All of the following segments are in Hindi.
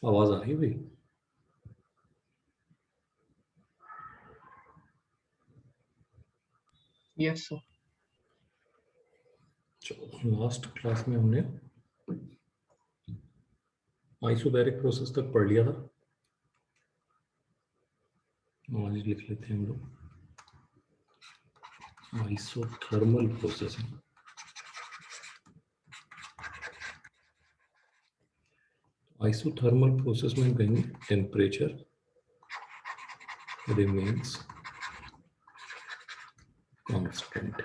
आवाज आ रही है भाई? Yes sir. चलो, लास्ट क्लास में हमने आइसोबैरिक प्रोसेस तक पढ़ लिया था। आज लिख लेते हैं हम लोग आइसोथर्मल प्रोसेस। आइसोथर्मल प्रोसेस में हम कहेंगे टेम्परेचर रिमेन्स कांस्टेंट।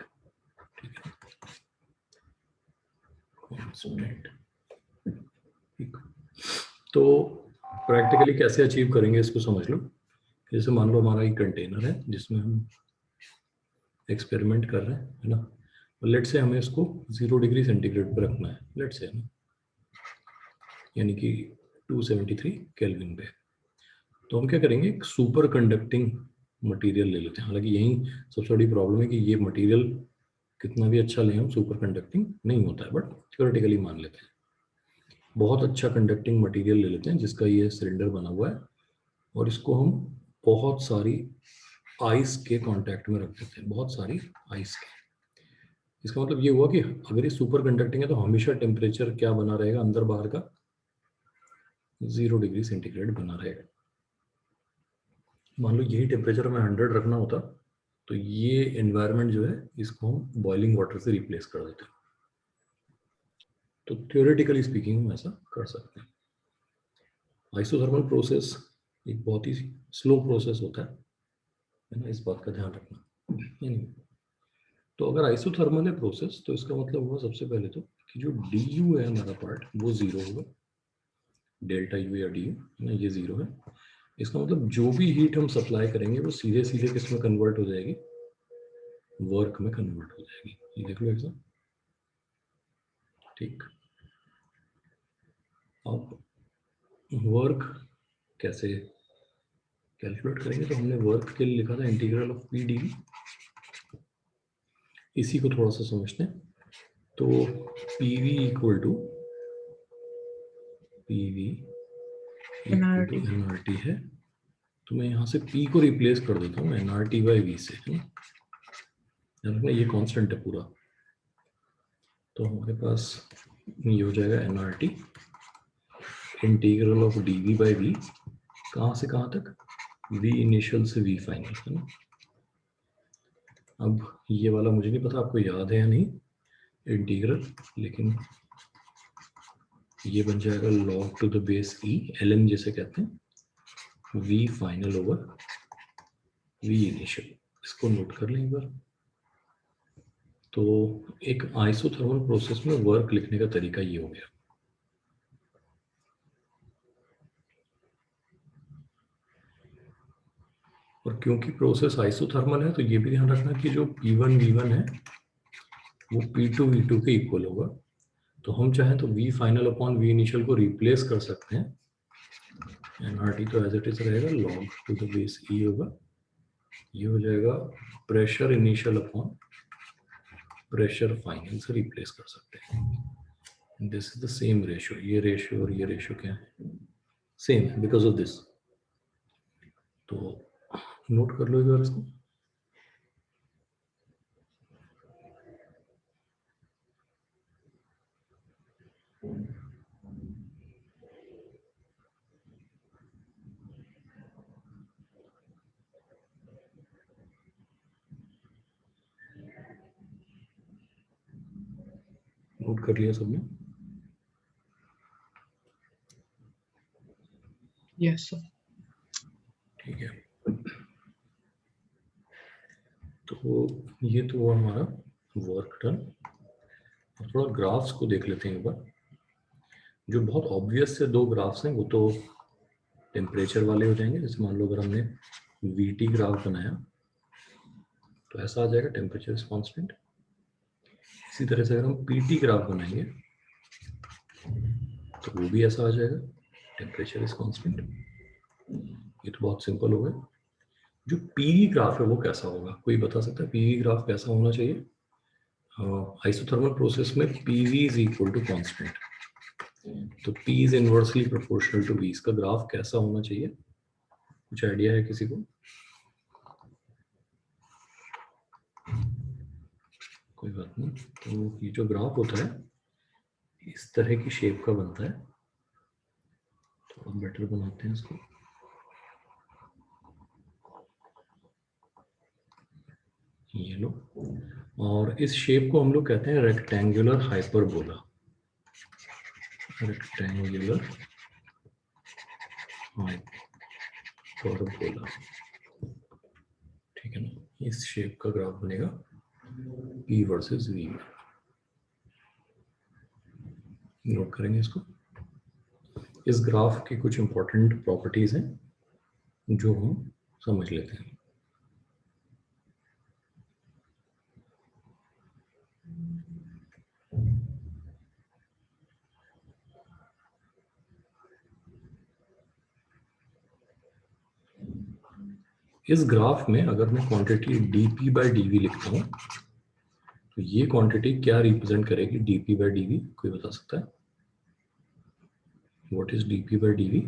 ठीक है, कांस्टेंट। तो प्रैक्टिकली कैसे अचीव करेंगे इसको समझ लो। जैसे मान लो हमारा एक कंटेनर है जिसमें हम एक्सपेरिमेंट कर रहे हैं, है ना। लेट से हमें इसको 0 डिग्री सेंटीग्रेड पर रखना है, लेट से, यानी कि 273 केल्विन पे। तो हम क्या करेंगे, एक सुपर कंडक्टिंग मटेरियल ले लेते हैं। हालांकि यही सबसे बड़ी प्रॉब्लम है कि ये मटेरियल कितना भी अच्छा लें हम, सुपर कंडक्टिंग नहीं होता है, बट थ्योरेटिकली मान लेते हैं। बहुत अच्छा कंडक्टिंग मटेरियल ले लेते हैं जिसका ये सिलेंडर बना हुआ है, और इसको हम बहुत सारी आइस के कांटेक्ट में रख देते हैं, बहुत सारी आइस के। इसका मतलब ये हुआ कि अगर ये सुपर कंडक्टिंग है तो हमेशा टेम्परेचर क्या बना रहेगा, अंदर बाहर का 0 डिग्री सेंटीग्रेड बना रहेगा। मान लो यही टेम्परेचर हमें 100 रखना होता तो ये एनवायरनमेंट जो है इसको हम बॉइलिंग वाटर से रिप्लेस कर देते हैं। तो थ्योरेटिकली स्पीकिंग हम ऐसा कर सकते हैं। आइसोथर्मल प्रोसेस एक बहुत ही स्लो प्रोसेस होता है ना, इस बात का ध्यान रखना। तो अगर आइसोथर्मल है प्रोसेस तो इसका मतलब हुआ सबसे पहले तो कि जो डी यू है हमारा पार्ट वो 0 होगा, डेल्टा यू या डी यू ना, ये 0 है। इसका मतलब जो भी हीट हम सप्लाई करेंगे वो सीधे सीधे किस में कन्वर्ट हो जाएगी, वर्क में कन्वर्ट हो जाएगी। ये देख लो एग्जाम। ठीक, अब वर्क कैसे कैलकुलेट करेंगे, तो हमने वर्क के लिए लिखा था integral of P d V. इसी को थोड़ा सा समझते हैं। तो P V equal to nRT है। तो मैं यहाँ से P को रिप्लेस कर देता हूँ nRT/V से, है ना। ये कांस्टेंट है पूरा, तो हमारे पास ये हो जाएगा nRT इंटीग्रल ऑफ dV/V, कहाँ से कहाँ तक, V इनिशियल से V फाइनल, है ना। अब ये वाला मुझे नहीं पता आपको याद है या नहीं इंटीग्रल, लेकिन ये बन जाएगा log to the base E, ln जिसे कहते हैं, V final over V initial. इसको नोट कर लें एक बार। तो एक आइसोथर्मल प्रोसेस में वर्क लिखने का तरीका ये हो गया। और क्योंकि प्रोसेस आइसोथर्मल है तो ये भी ध्यान रखना कि जो P1 V1 है वो P2 V2 के इक्वल होगा। तो हम चाहें तो V final upon V initial को रिप्लेस कर सकते हैं। nRT तो एज इट इज रहेगा, log to the base E होगा। ये हो जाएगा pressure initial upon pressure final से रिप्लेस कर सकते हैं। This is the same ratio, ये रेशियो और ये रेशियो क्या है, सेम है बिकॉज ऑफ दिस। तो नोट कर लो एक बार इसको। नोट कर लिया सबने? Yes sir. ठीक है, तो ये तो हुआ हमारा वर्क डन। थोड़ा ग्राफ्स को देख लेते हैं एक बार। जो बहुत ऑब्वियस से दो ग्राफ्स हैं वो तो टेम्परेचर वाले हो जाएंगे। जैसे मान लो अगर हमने VT ग्राफ बनाया तो ऐसा आ जाएगा, टेम्परेचर इज कांस्टेंट। इसी तरह से अगर हम PT ग्राफ बनाएंगे तो वो भी ऐसा आ जाएगा, टेम्परेचर इज कांस्टेंट। ये तो बहुत सिंपल हो गया। जो PV ग्राफ है वो कैसा होगा, कोई बता सकता है PV ग्राफ कैसा होना चाहिए आइसोथर्मल प्रोसेस में? PV is equal to constant. तो P is inversely proportional to V, इसका ग्राफ कैसा होना चाहिए, कुछ आइडिया है किसी को? कोई बात नहीं, तो ये जो ग्राफ होता है इस तरह की शेप का बनता है, थोड़ा बेटर बनाते हैं इसको। ये लो, और इस शेप को हम लोग कहते हैं रेक्टेंगुलर हाइपरबोला, रेक्टेंगुलर हाइपरबोला, ठीक है ना। इस शेप का ग्राफ बनेगा P वर्सेस V। नोट करेंगे इसको। इस ग्राफ की कुछ इंपॉर्टेंट प्रॉपर्टीज हैं जो हम समझ लेते हैं। इस ग्राफ में अगर मैं क्वांटिटी dp बाय dv लिखता हूं तो ये क्वांटिटी क्या रिप्रेजेंट करेगी dp बाय dv, कोई बता सकता है? What is dp by dv?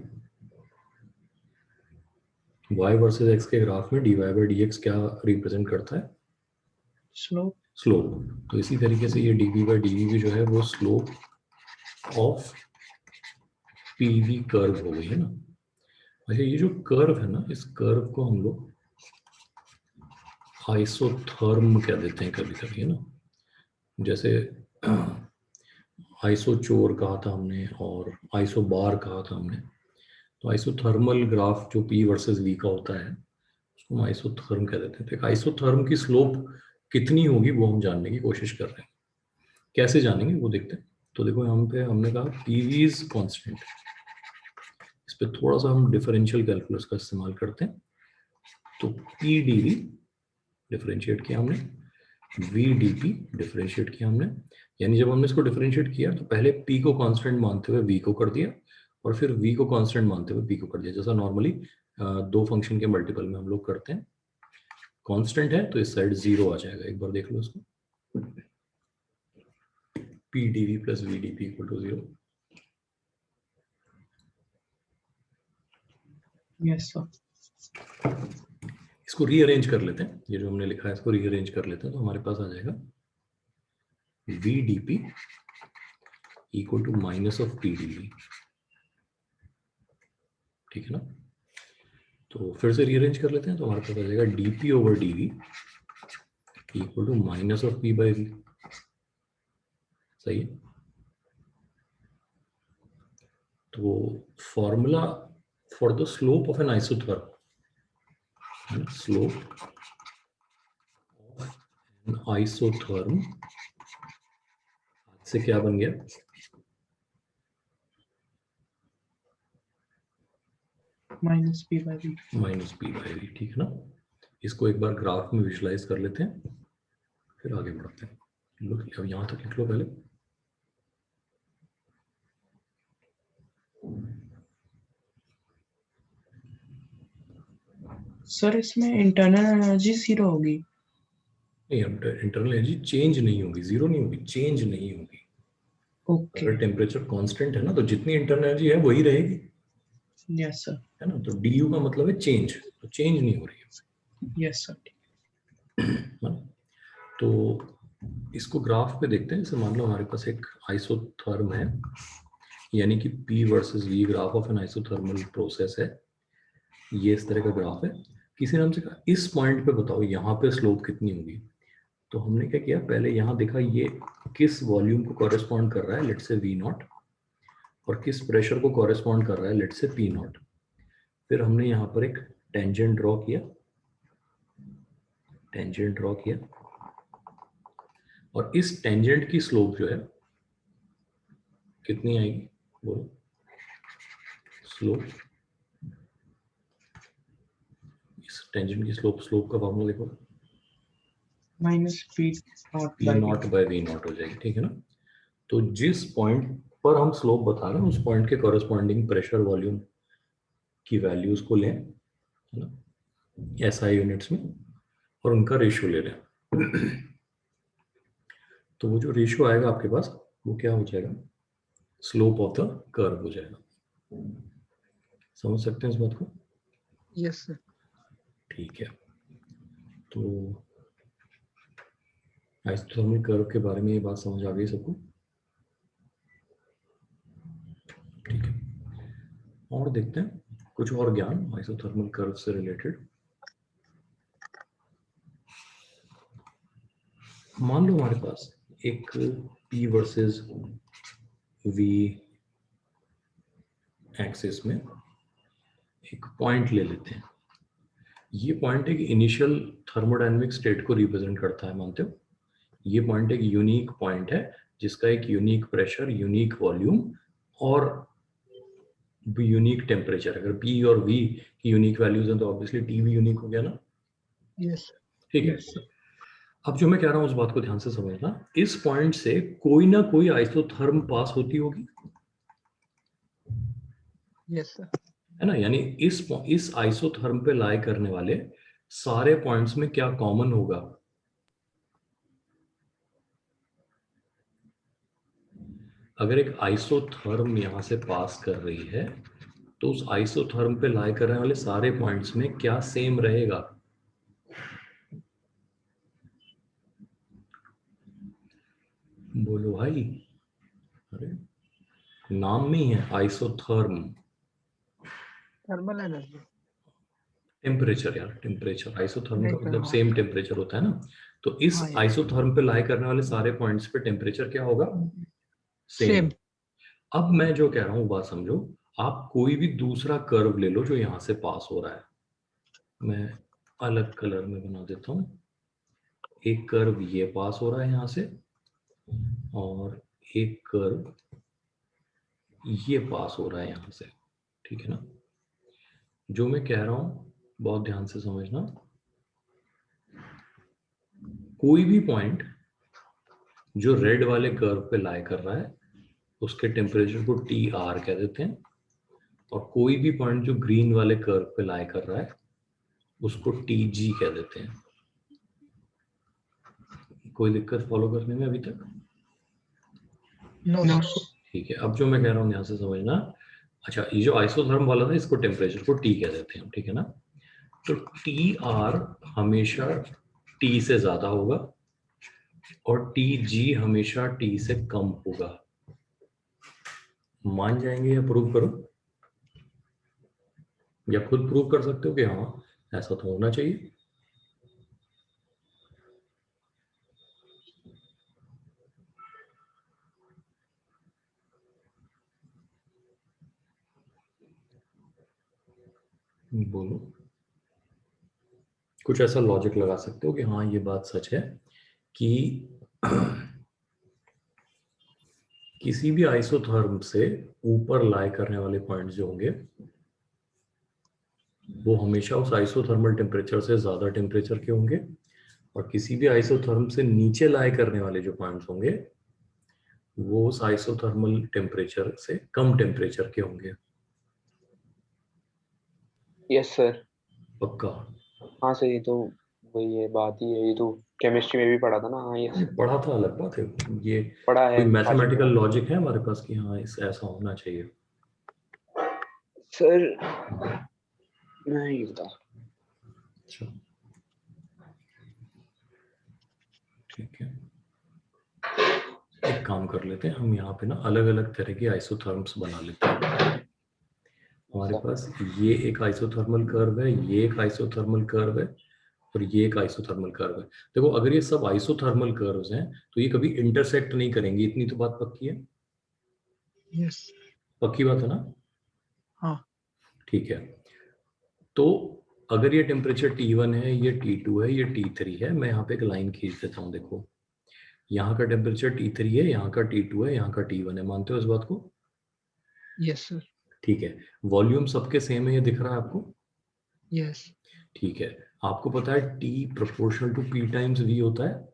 y versus x के ग्राफ में dy बाय dx क्या रिप्रेजेंट करता है? Slope. स्लोप। तो इसी तरीके से ये dp बाय dv भी जो है वो स्लोप ऑफ pv कर्व हो गई है ना। अच्छा, ये जो कर्व है ना, इस कर्व को हम लोग आइसोथर्म कह देते हैं कभी कभी, है ना। जैसे आइसोचोर कहा था हमने और आइसोबार कहा था हमने। तो आइसोथर्मल ग्राफ जो P वर्सेस V का होता है उसको हम आइसोथर्म कह देते हैं। तो एक आइसोथर्म की स्लोप कितनी होगी वो हम जानने की कोशिश कर रहे हैं। कैसे जानेंगे वो देखते हैं। तो देखो यहाँ पे हमने कहा PV इज कॉन्स्टेंट, इस पर थोड़ा सा हम डिफरेंशियल कैलकुलस का इस्तेमाल करते हैं। तो PdV डिफरेंशिएट किया हमने, VdP डिफरेंशिएट किया हमने। यानी जब हमने इसको डिफरेंशिएट किया तो पहले P को कांस्टेंट मानते हुए V को कर दिया और फिर V को कांस्टेंट मानते हुए P को कर दिया, जैसा नॉर्मली दो फंक्शन के मल्टीपल में हम लोग करते हैं। कांस्टेंट है तो इस साइड 0 आ जाएगा, एक बार देख लो इसको। PdV plus VdP equal to 0। Yes, sir. इसको रीअरेंज कर लेते हैं, ये जो हमने लिखा है इसको रीअरेंज कर लेते हैं तो हमारे पास आ जाएगा VdP equal to minus of PdV, ठीक है ना। तो फिर से रीअरेंज कर लेते हैं तो हमारे पास आ जाएगा dP over dV equal to minus of P by V। सही है। तो formula for the slope of an isotherm, slope of an isotherm से क्या बन गया, Minus P by V. Minus P by V, ठीक है ना। इसको एक बार ग्राफ में विजुलाइज कर लेते हैं फिर आगे बढ़ते हैं। लो अब यहां तक लिख लो पहले। सर इसमें इंटरनल एनर्जी 0 होगी। नहीं, इंटरनल एनर्जी चेंज नहीं होगी, जीरो नहीं होगी, चेंज नहीं होगी। ओके। अगर टेम्परेचर कांस्टेंट है ना तो जितनी इंटरनल एनर्जी है वही रहेगी, यस सर। है ना। तो du का मतलब है चेंज, तो चेंज नहीं हो रही है। Yes sir. है ना? तो इसको ग्राफ पे देखते हैं। जैसे मान लो हमारे पास एक आइसोथर्म है, यानी कि P versus V graph of N isothermal process है। ये इस तरह का ग्राफ है। किसी ने हमसे कहा इस पॉइंट पे बताओ यहाँ पे स्लोप कितनी होगी। तो हमने क्या किया, पहले यहाँ देखा ये किस वॉल्यूम को कॉरेस्पॉन्ड कर रहा है, लेट से V नॉट, और किस प्रेशर को कॉरेस्पॉन्ड कर रहा है, लेट से P नॉट। फिर हमने यहाँ पर एक टेंजेंट ड्रॉ किया, टेंजेंट ड्रॉ किया, और इस टेंजेंट की स्लोप जो है कितनी आएगी बोलो, स्लोप, इस टेंजेंट की स्लोप, स्लोप का फॉर्मूला देखो, minus P naught P by naught by V naught हो जाएगी, ठीक है ना। तो जिस पॉइंट पर हम स्लोप बता रहे हैं उस पॉइंट के कॉरेस्पॉन्डिंग प्रेशर वॉल्यूम की वैल्यूज को लें, है ना, SI यूनिट्स में, और उनका रेशियो ले लें। तो वो जो रेशियो आएगा आपके पास वो क्या हो जाएगा, स्लोप ऑफ द कर्व हो जाएगा। समझ सकते हैं इस बात को? Yes sir. ठीक है, तो आइसोथर्मल कर्व के बारे में ये बात समझ आ गई सबको? ठीक है, और देखते हैं कुछ और ज्ञान आइसोथर्मल कर्व से रिलेटेड। मान लो हमारे पास एक P वर्सेस V एक्सिस में एक पॉइंट ले लेते हैं। ये पॉइंट एक इनिशियल थर्मोडायनेमिक स्टेट को रिप्रेजेंट करता है, मानते हो? ये पॉइंट एक यूनिक पॉइंट है जिसका एक यूनिक प्रेशर, यूनिक वॉल्यूम और यूनिक टेम्परेचर। अगर P और V की यूनिक वैल्यूज हैं तो ऑब्वियसली T भी यूनिक हो गया ना? यस ठीक है। अब जो मैं कह रहा हूं उस बात को ध्यान से समझना। इस पॉइंट से कोई ना कोई आइसोथर्म पास होती होगी, यस सर। है ना? यानी इस आइसोथर्म पे लाई करने वाले सारे पॉइंट्स में क्या कॉमन होगा? अगर एक आइसोथर्म यहां से पास कर रही है तो उस आइसोथर्म पे लाई करने वाले सारे पॉइंट्स में क्या सेम रहेगा? बोलो भाई। अरे नाम में ही है आइसोथर्म। Thermal energy. टेम्परेचर यार, टेम्परेचर। आइसोथर्म का मतलब हाँ। सेम टेम्परेचर होता है ना? तो इस हाँ, yes. आइसोथर्म पे लाई करने वाले सारे पॉइंट्स पे टेम्परेचर क्या होगा? सेम। Same. अब मैं जो कह रहा हूं बात समझो। आप कोई भी दूसरा कर्व ले लो जो यहां से पास हो रहा है। मैं अलग कलर में बना देता हूं। एक कर्व ये पास हो रहा है यहां से और एक कर्व ये पास हो रहा है यहां से। ठीक है ना? जो मैं कह रहा हूं बहुत ध्यान से समझना। कोई भी पॉइंट जो रेड वाले कर्व पे लाई कर रहा है उसके टेम्परेचर को TR कह देते हैं, और कोई भी पॉइंट जो ग्रीन वाले कर्व पे लाई कर रहा है उसको TG कह देते हैं। कोई दिक्कत फॉलो करने में अभी तक? No. ठीक है, अब जो मैं कह रहा हूँ ध्यान से समझना। अच्छा, ये जो आइसोथर्म वाला था इसको टेम्परेचर को T कह देते हैं, ठीक है ना? तो TR हमेशा T से ज्यादा होगा और TG हमेशा T से कम होगा। मान जाएंगे या प्रूव करो? या खुद प्रूव कर सकते हो कि हाँ ऐसा तो होना चाहिए। बोलो, कुछ ऐसा लॉजिक लगा सकते हो कि हाँ ये बात सच है कि किसी भी आइसोथर्म से ऊपर लाई करने वाले पॉइंट्स जो होंगे वो हमेशा उस आइसोथर्मल टेम्परेचर से ज्यादा टेम्परेचर के होंगे, और किसी भी आइसोथर्म से नीचे लाई करने वाले जो पॉइंट्स होंगे वो उस आइसोथर्मल टेम्परेचर से कम टेम्परेचर के होंगे। Yes sir. पक्का? हाँ सर, ये तो वही है, बात ही है, ये तो केमिस्ट्री में भी पढ़ा था ना। हाँ ये यस पढ़ा था, अलग बात है। ये पढ़ा है, कोई मैथमेटिकल पढ़ा। लॉजिक है हमारे पास कि हाँ इस ऐसा होना चाहिए? सर नहीं बता। अच्छा, ठीक है, एक काम कर लेते हैं हम यहाँ पे ना अलग अलग तरह के आइसोथर्म्स बना लेते हैं। हमारे पास ये एक आइसोथर्मल कर्व है, ये एक आइसोथर्मल कर्व है और ये एक आइसोथर्मल कर्व है। देखो, अगर ये सब आइसोथर्मल कर्व्स हैं तो ये कभी इंटरसेक्ट नहीं करेंगे, इतनी तो बात पक्की है। Yes. पक्की बात है ना? हाँ। ठीक है, तो अगर ये टेम्परेचर T1 है, ये T2 है, ये T3 है, मैं यहाँ पे एक लाइन खींच देता हूँ। देखो, यहाँ का टेम्परेचर T3 है, यहाँ का T2 है, यहाँ का T1 है। मानते हो इस बात को? Yes sir. ठीक है, वॉल्यूम सबके सेम है, ये दिख रहा है आपको? Yes. ठीक है, आपको पता है T proportional to P times V होता है?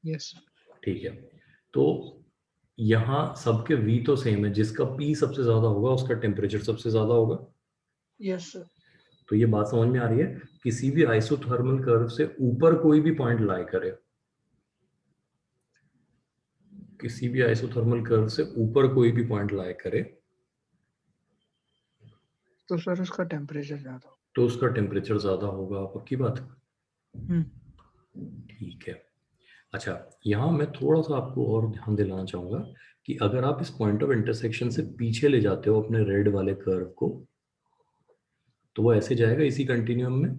Yes. ठीक है, तो यहाँ सबके V तो सेम है, जिसका P सबसे ज्यादा होगा उसका टेम्परेचर सबसे ज्यादा होगा। Yes sir. तो ये बात समझ में आ रही है? किसी भी आइसोथर्मल कर्व से ऊपर कोई भी पॉइंट लाई करे किसी भी आइसोथर्मल कर्व से ऊपर कोई भी पॉइंट लाई करे तो सर उसका टेम्परेचर ज्यादा हो। तो उसका टेम्परेचर ज्यादा होगा, पक्की बात। हम्म, ठीक है। अच्छा, यहाँ मैं थोड़ा सा आपको और ध्यान दिलाना चाहूंगा कि अगर आप इस पॉइंट ऑफ इंटरसेक्शन से पीछे ले जाते हो अपने रेड वाले कर्व को, तो वो ऐसे जाएगा इसी कंटिन्यूम में,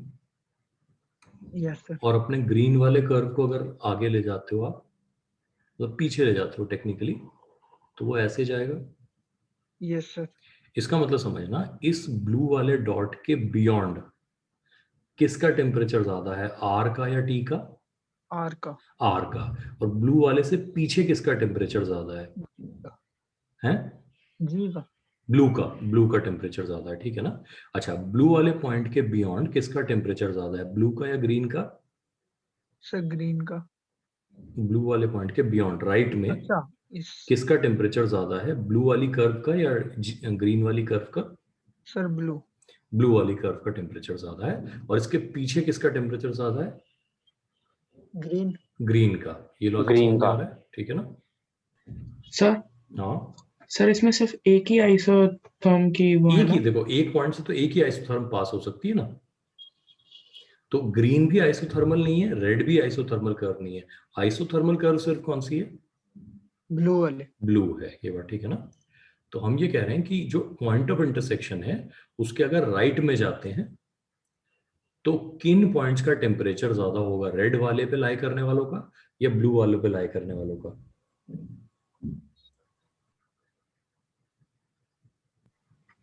यस सर। और अपने ग्रीन वाले कर्व को अगर आगे ले जाते हो आप, मतलब पीछे ले जाते हो टेक्निकली, तो वो ऐसे जाएगा। Yes sir. इसका मतलब समझना, इस ब्लू वाले डॉट के बियॉन्ड किसका टेम्परेचर ज्यादा है, आर का या टी का? आर का। आर का। और ब्लू वाले से पीछे किसका टेम्परेचर ज्यादा है? जी का। ब्लू का टेम्परेचर ज्यादा है, ठीक है ना। अच्छा, ब्लू वाले पॉइंट के बियॉन्ड किसका टेम्परेचर ज्यादा है, ब्लू का या ग्रीन का? सर ग्रीन का। ब्लू वाले पॉइंट के बियॉन्ड राइट में अच्छा, इस किसका टेम्परेचर ज्यादा है, ब्लू वाली कर्व का या ग्रीन वाली कर्व का? Sir blue. ब्लू वाली कर्व का टेम्परेचर ज्यादा है। और इसके पीछे किसका टेम्परेचर ज्यादा है? ग्रीन। ग्रीन का। ये लॉजिक ग्रीन समझ में का। आ रहा है, ठीक है ना? सर हाँ, सर इसमें सिर्फ एक ही आइसोथर्म की वो है एक ही, ना? देखो एक पॉइंट से तो एक ही आइसोथर्म पास हो सकती है ना। तो ग्रीन भी आइसोथर्मल नहीं है, रेड भी आइसोथर्मल कर्व नहीं है। आइसोथर्मल कर्व सिर्फ कौन सी है? ब्लू वाले। ब्लू है, ये बात ठीक है ना। तो हम ये कह रहे हैं कि जो पॉइंट ऑफ इंटरसेक्शन है उसके अगर राइट में जाते हैं तो किन पॉइंट्स का टेम्परेचर ज्यादा होगा, रेड वाले पे लाई करने वालों का या ब्लू वाले पे लाई करने वालों का?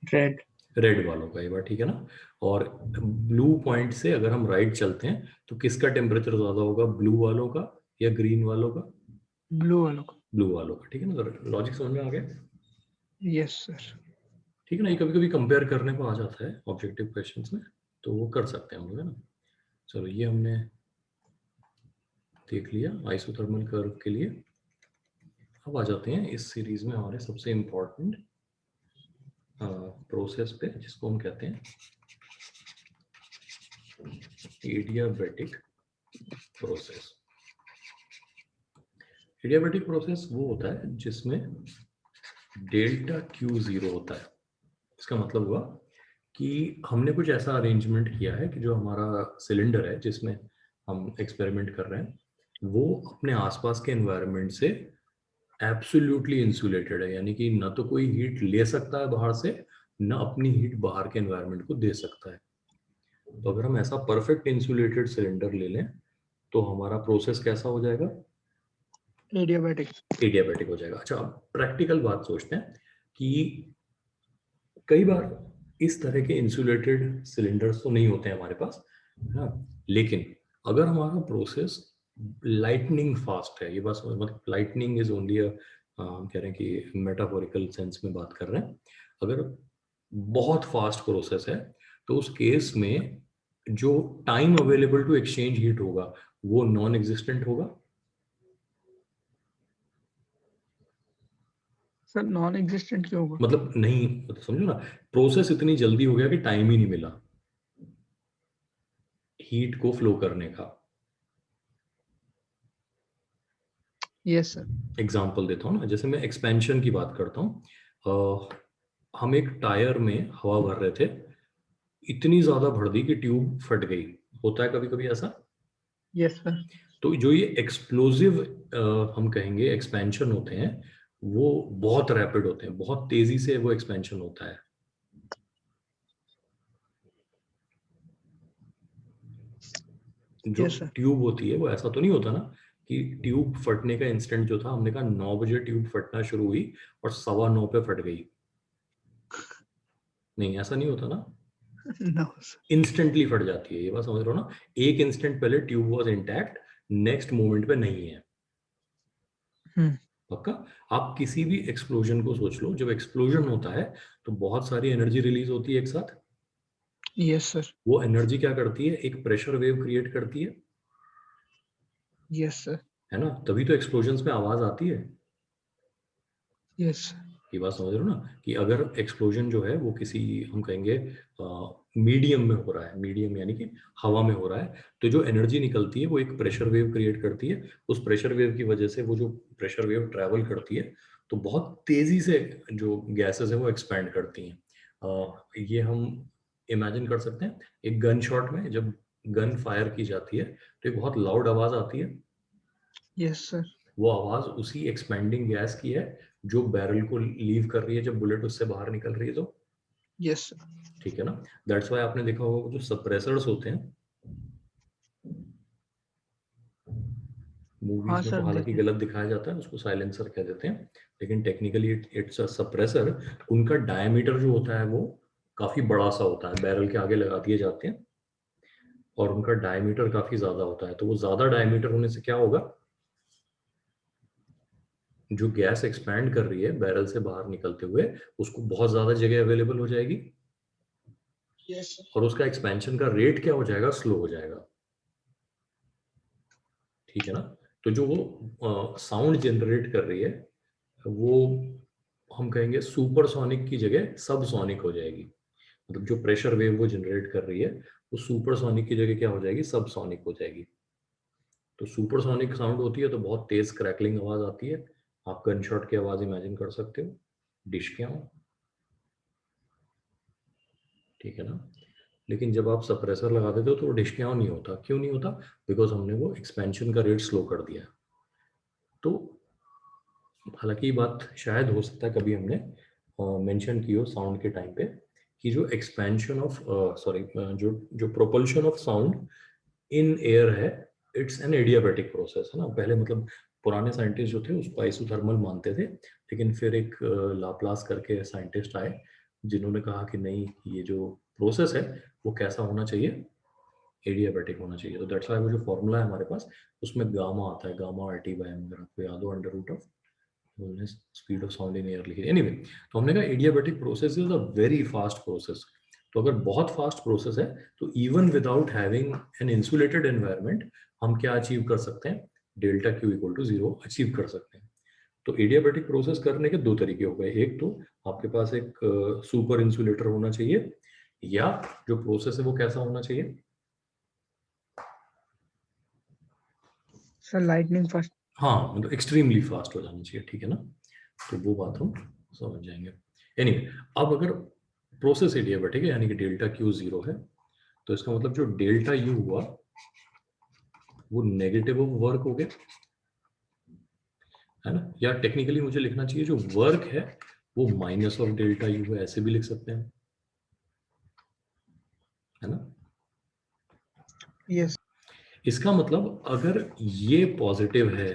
रेड। रेड वालों का, ये बात ठीक है ना। और ब्लू पॉइंट से अगर हम राइट चलते हैं तो किसका टेम्परेचर ज्यादा होगा, ब्लू वालों का या ग्रीन वालों का? ब्लू वालों का। ब्लू वालों का, ठीक है ना। तो लॉजिक समझ में आ गया, यस सर। ठीक है ना। ये कभी कभी कंपेयर करने को आ जाता है ऑब्जेक्टिव क्वेश्चंस में, तो वो कर सकते हैं हम लोग, है ना। चलो, ये हमने देख लिया आइसोथर्मल कर्व के लिए। अब आ जाते हैं इस सीरीज में हमारे सबसे इम्पोर्टेंट प्रोसेस पे, जिसको हम कहते हैं एडियाबैटिक प्रोसेस। एडियाबैटिक प्रोसेस वो होता है जिसमें डेल्टा क्यू जीरो होता है। इसका मतलब हुआ कि हमने कुछ ऐसा अरेंजमेंट किया है कि जो हमारा सिलेंडर है जिसमें हम एक्सपेरिमेंट कर रहे हैं, वो अपने आसपास के एनवायरनमेंट से एब्सोल्युटली इंसुलेटेड है, यानी कि ना तो कोई हीट ले सकता है बाहर से, ना अपनी हीट बाहर के एनवायरनमेंट को दे सकता है। तो अगर हम ऐसा परफेक्ट इंसुलेटेड सिलेंडर ले लें तो हमारा प्रोसेस कैसा हो जाएगा, एडियाबैटिक। एडियाबैटिक हो जाएगा। अच्छा, अब प्रैक्टिकल बात सोचते हैं कि कई बार इस तरह के इंसुलेटेड सिलेंडर्स तो नहीं होते हैं हमारे पास, है ना। लेकिन अगर हमारा प्रोसेस लाइटनिंग फास्ट है, ये बात मतलब लाइटनिंग इज ओनली हम कह रहे हैं कि मेटाफोरिकल सेंस में बात कर रहे हैं। अगर बहुत फास्ट प्रोसेस है तो उस केस में जो time available to exchange heat होगा वो नॉन एग्जिस्टेंट होगा। सर नॉन एग्जिस्टेंट क्यों होगा? मतलब नहीं, मतलब समझो ना, प्रोसेस इतनी जल्दी हो गया कि टाइम ही नहीं मिला हीट को फ्लो करने का। Yes sir. एग्जाम्पल देता हूँ ना, जैसे मैं एक्सपेंशन की बात करता हूँ। हम एक टायर में हवा भर रहे थे, इतनी ज्यादा भर दी कि ट्यूब फट गई। होता है कभी कभी ऐसा। Yes sir. तो जो ये एक्सप्लोजिव हम कहेंगे एक्सपेंशन होते हैं, वो बहुत रैपिड होते हैं, बहुत तेजी से वो एक्सपेंशन होता है। जो यस सर। ट्यूब होती है वो ऐसा तो नहीं होता ना कि ट्यूब फटने का इंस्टेंट जो था, हमने कहा 9 बजे ट्यूब फटना शुरू हुई और 9:15 पे फट गई। नहीं, ऐसा नहीं होता ना, नो सर। इंस्टेंटली फट जाती है। ये बात समझ रहे हो ना, एक इंस्टेंट पहले tube was intact, next moment पे नहीं है। पक्का। आप किसी भी एक्सप्लोजन को सोच लो, जब एक्सप्लोजन होता है तो बहुत सारी एनर्जी रिलीज होती है एक साथ। Yes sir. वो एनर्जी क्या करती है, एक प्रेशर वेव क्रिएट करती है यस सर। ना। तभी तो एक्सप्लोजन्स में आवाज आती है। यस। ये बात समझ रहे हो ना, कि अगर एक्सप्लोजन जो है वो किसी हम कहेंगे मीडियम में हो रहा है, मीडियम यानी कि हवा में हो रहा है, तो जो एनर्जी निकलती है वो एक प्रेशर वेव क्रिएट करती है। उस प्रेशर वेव की वजह से वो जो प्रेशर वेव ट्रैवल करती है तो बहुत तेजी से जो गैसेस है वो एक्सपैंड करती हैं। ये हम इमेजिन कर सकते हैं एक गन शॉट में जब गन फायर की जाती है तो एक बहुत लाउड आवाज आती है, Yes, sir. वो आवाज उसी एक्सपैंडिंग गैस की है जो बैरल को लीव कर रही है जब बुलेट उससे बाहर निकल रही है। तो Yes, sir. ठीक है ना, दैट्स व्हाई आपने देखा होगा जो सप्रेसर्स होते हैं हाँ मूवीज में, सर, तो हालांकि देखे। गलत दिखाया जाता है, उसको साइलेंसर कह देते हैं, लेकिन टेक्निकली इट्स अ सप्रेसर। उनका डायमीटर जो होता है वो काफी बड़ा सा होता है, बैरल के आगे लगा दिए जाते हैं और उनका डायमीटर काफी ज्यादा होता है। तो वो ज्यादा डायमीटर होने से क्या होगा, जो गैस एक्सपैंड कर रही है बैरल से बाहर निकलते हुए उसको बहुत ज्यादा जगह अवेलेबल हो जाएगी Yes, sir. और उसका एक्सपेंशन का रेट क्या हो जाएगा, स्लो हो जाएगा। ठीक है ना, तो जो वो साउंड जनरेट कर रही है वो हम कहेंगे सुपरसोनिक की जगह सबसोनिक हो जाएगी। मतलब जो प्रेशर वेव वो जनरेट कर रही है वो सुपरसोनिक की जगह क्या हो जाएगी, सबसोनिक हो जाएगी। तो सुपरसोनिक साउंड होती है तो बहुत तेज क्रैकलिंग आवाज आती है, आप गन शॉट की आवाज इमेजिन कर सकते हो, डिश के हो, ठीक है ना। लेकिन जब आप सप्रेसर लगा देते हो तो वो डिश के नहीं होता। क्यों नहीं होता, बिकॉज हमने वो एक्सपेंशन का रेट स्लो कर दिया। तो हालांकि ये बात शायद हो सकता है कभी हमने मेंशन की हो साउंड के टाइम पे कि जो एक्सपेंशन ऑफ सॉरी जो जो propulsion of sound in air है इट्स एन एडियाबैटिक प्रोसेस, है ना। पहले मतलब पुराने साइंटिस्ट जो थे उसको आइसोथर्मल मानते थे, लेकिन फिर एक लाप्लास करके साइंटिस्ट आए जिन्होंने कहा कि नहीं, ये जो प्रोसेस है वो कैसा होना चाहिए, एडियाबैटिक होना चाहिए। तो दैट्स व्हाई वो जो फॉर्मूला है हमारे पास उसमें गामा आता है, gamma R T by M, अगर आपको याद हो, under root of speed of sound in air लिखी। एनीवे, तो हमने कहा adiabatic process is a very fast process. तो अगर बहुत फास्ट प्रोसेस है तो even without having an insulated environment हम क्या अचीव कर सकते हैं, delta Q equal to 0 achieve कर सकते हैं। तो एडियाबैटिक प्रोसेस करने के दो तरीके हो गए, एक तो आपके पास एक सुपर इंसुलेटर होना चाहिए, या जो प्रोसेस है वो कैसा होना चाहिए, Sir, lightning fast. हाँ मतलब एक्सट्रीमली फास्ट हो जाना चाहिए, ठीक है ना। तो वो बात हम समझ जाएंगे। एनीवे, अब अगर प्रोसेस एडियाबैटिक है यानी कि डेल्टा क्यू 0 है, तो इसका मतलब जो डेल्टा यू हुआ वो नेगेटिव ऑफ वर्क हो गया, है ना। या टेक्निकली मुझे लिखना चाहिए जो वर्क है वो माइनस ऑफ डेल्टा यू है, ऐसे भी लिख सकते हैं, है ना। Yes. इसका मतलब अगर ये पॉजिटिव है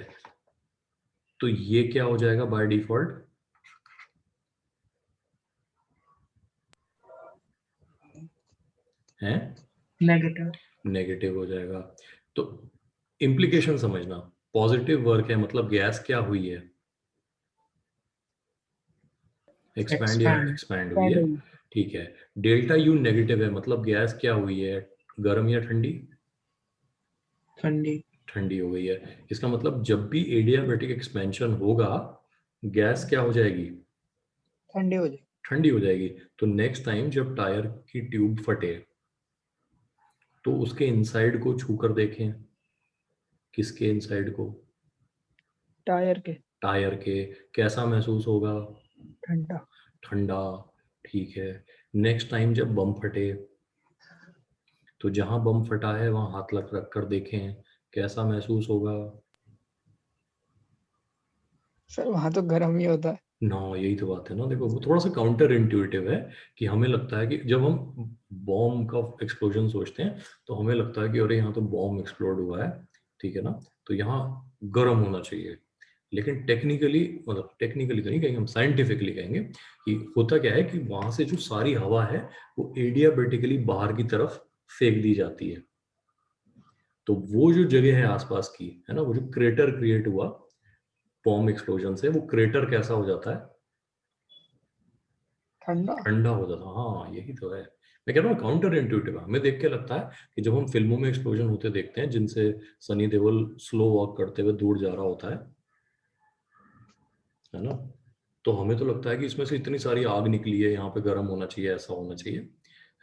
तो ये क्या हो जाएगा बाय डिफॉल्ट, है नेगेटिव। नेगेटिव हो जाएगा। तो इम्प्लीकेशन समझना, पॉजिटिव वर्क है मतलब गैस क्या हुई है, एक्सपैंड या एक्सपैंड। एक्सपैंड हुई है, ठीक है। डेल्टा यू नेगेटिव है मतलब गैस क्या हुई है, गर्म या ठंडी, ठंडी। ठंडी हो गई है। इसका मतलब जब भी एडियाबैटिक एक्सपेंशन होगा गैस क्या हो जाएगी, ठंडी हो जाए। ठंडी हो जाएगी। तो नेक्स्ट टाइम जब टायर की ट्यूब फटे तो उसके इनसाइड को छूकर देखें, किसके इनसाइड को, टायर के। टायर के, कैसा महसूस होगा, ठंडा। ठंडा, ठीक है। नेक्स्ट टाइम जब बम फटे तो जहां बम फटा है वहां हाथ रख कर देखें, कैसा महसूस होगा, सर वहां तो गर्म ही होता है। ना। यही तो बात है ना, देखो वो थोड़ा सा काउंटर इंट्यूटिव है कि हमें लगता है कि जब हम बॉम्ब का एक्सप्लोजन सोचते हैं तो हमें लगता है कि अरे यहाँ तो बॉम्ब एक्सप्लोड हुआ है, ठीक है ना, तो यहाँ गर्म होना चाहिए। लेकिन टेक्निकली, मतलब टेक्निकली तो नहीं कहेंगे, हम साइंटिफिकली कहेंगे कि होता क्या है कि वहां से जो सारी हवा है वो एडियाबैटिकली बाहर की तरफ फेंक दी जाती है। तो वो जो जगह है आसपास की, है ना, वो जो क्रेटर क्रिएट हुआ बॉम्ब एक्सप्लोजन से, वो क्रेटर कैसा हो जाता है, ठंडा। ठंडा हो जाता है। हाँ यही तो है, मैं कह रहा हूँ काउंटर इंट्यूटिव। हमें देख के लगता है कि जब हम फिल्मों में एक्सप्लोजन होते देखते हैं जिनसे सनी देओल स्लो वॉक करते हुए दूर जा रहा होता है ना, तो हमें तो लगता है कि इसमें से इतनी सारी आग निकली है, यहाँ पे गर्म होना चाहिए, ऐसा होना चाहिए,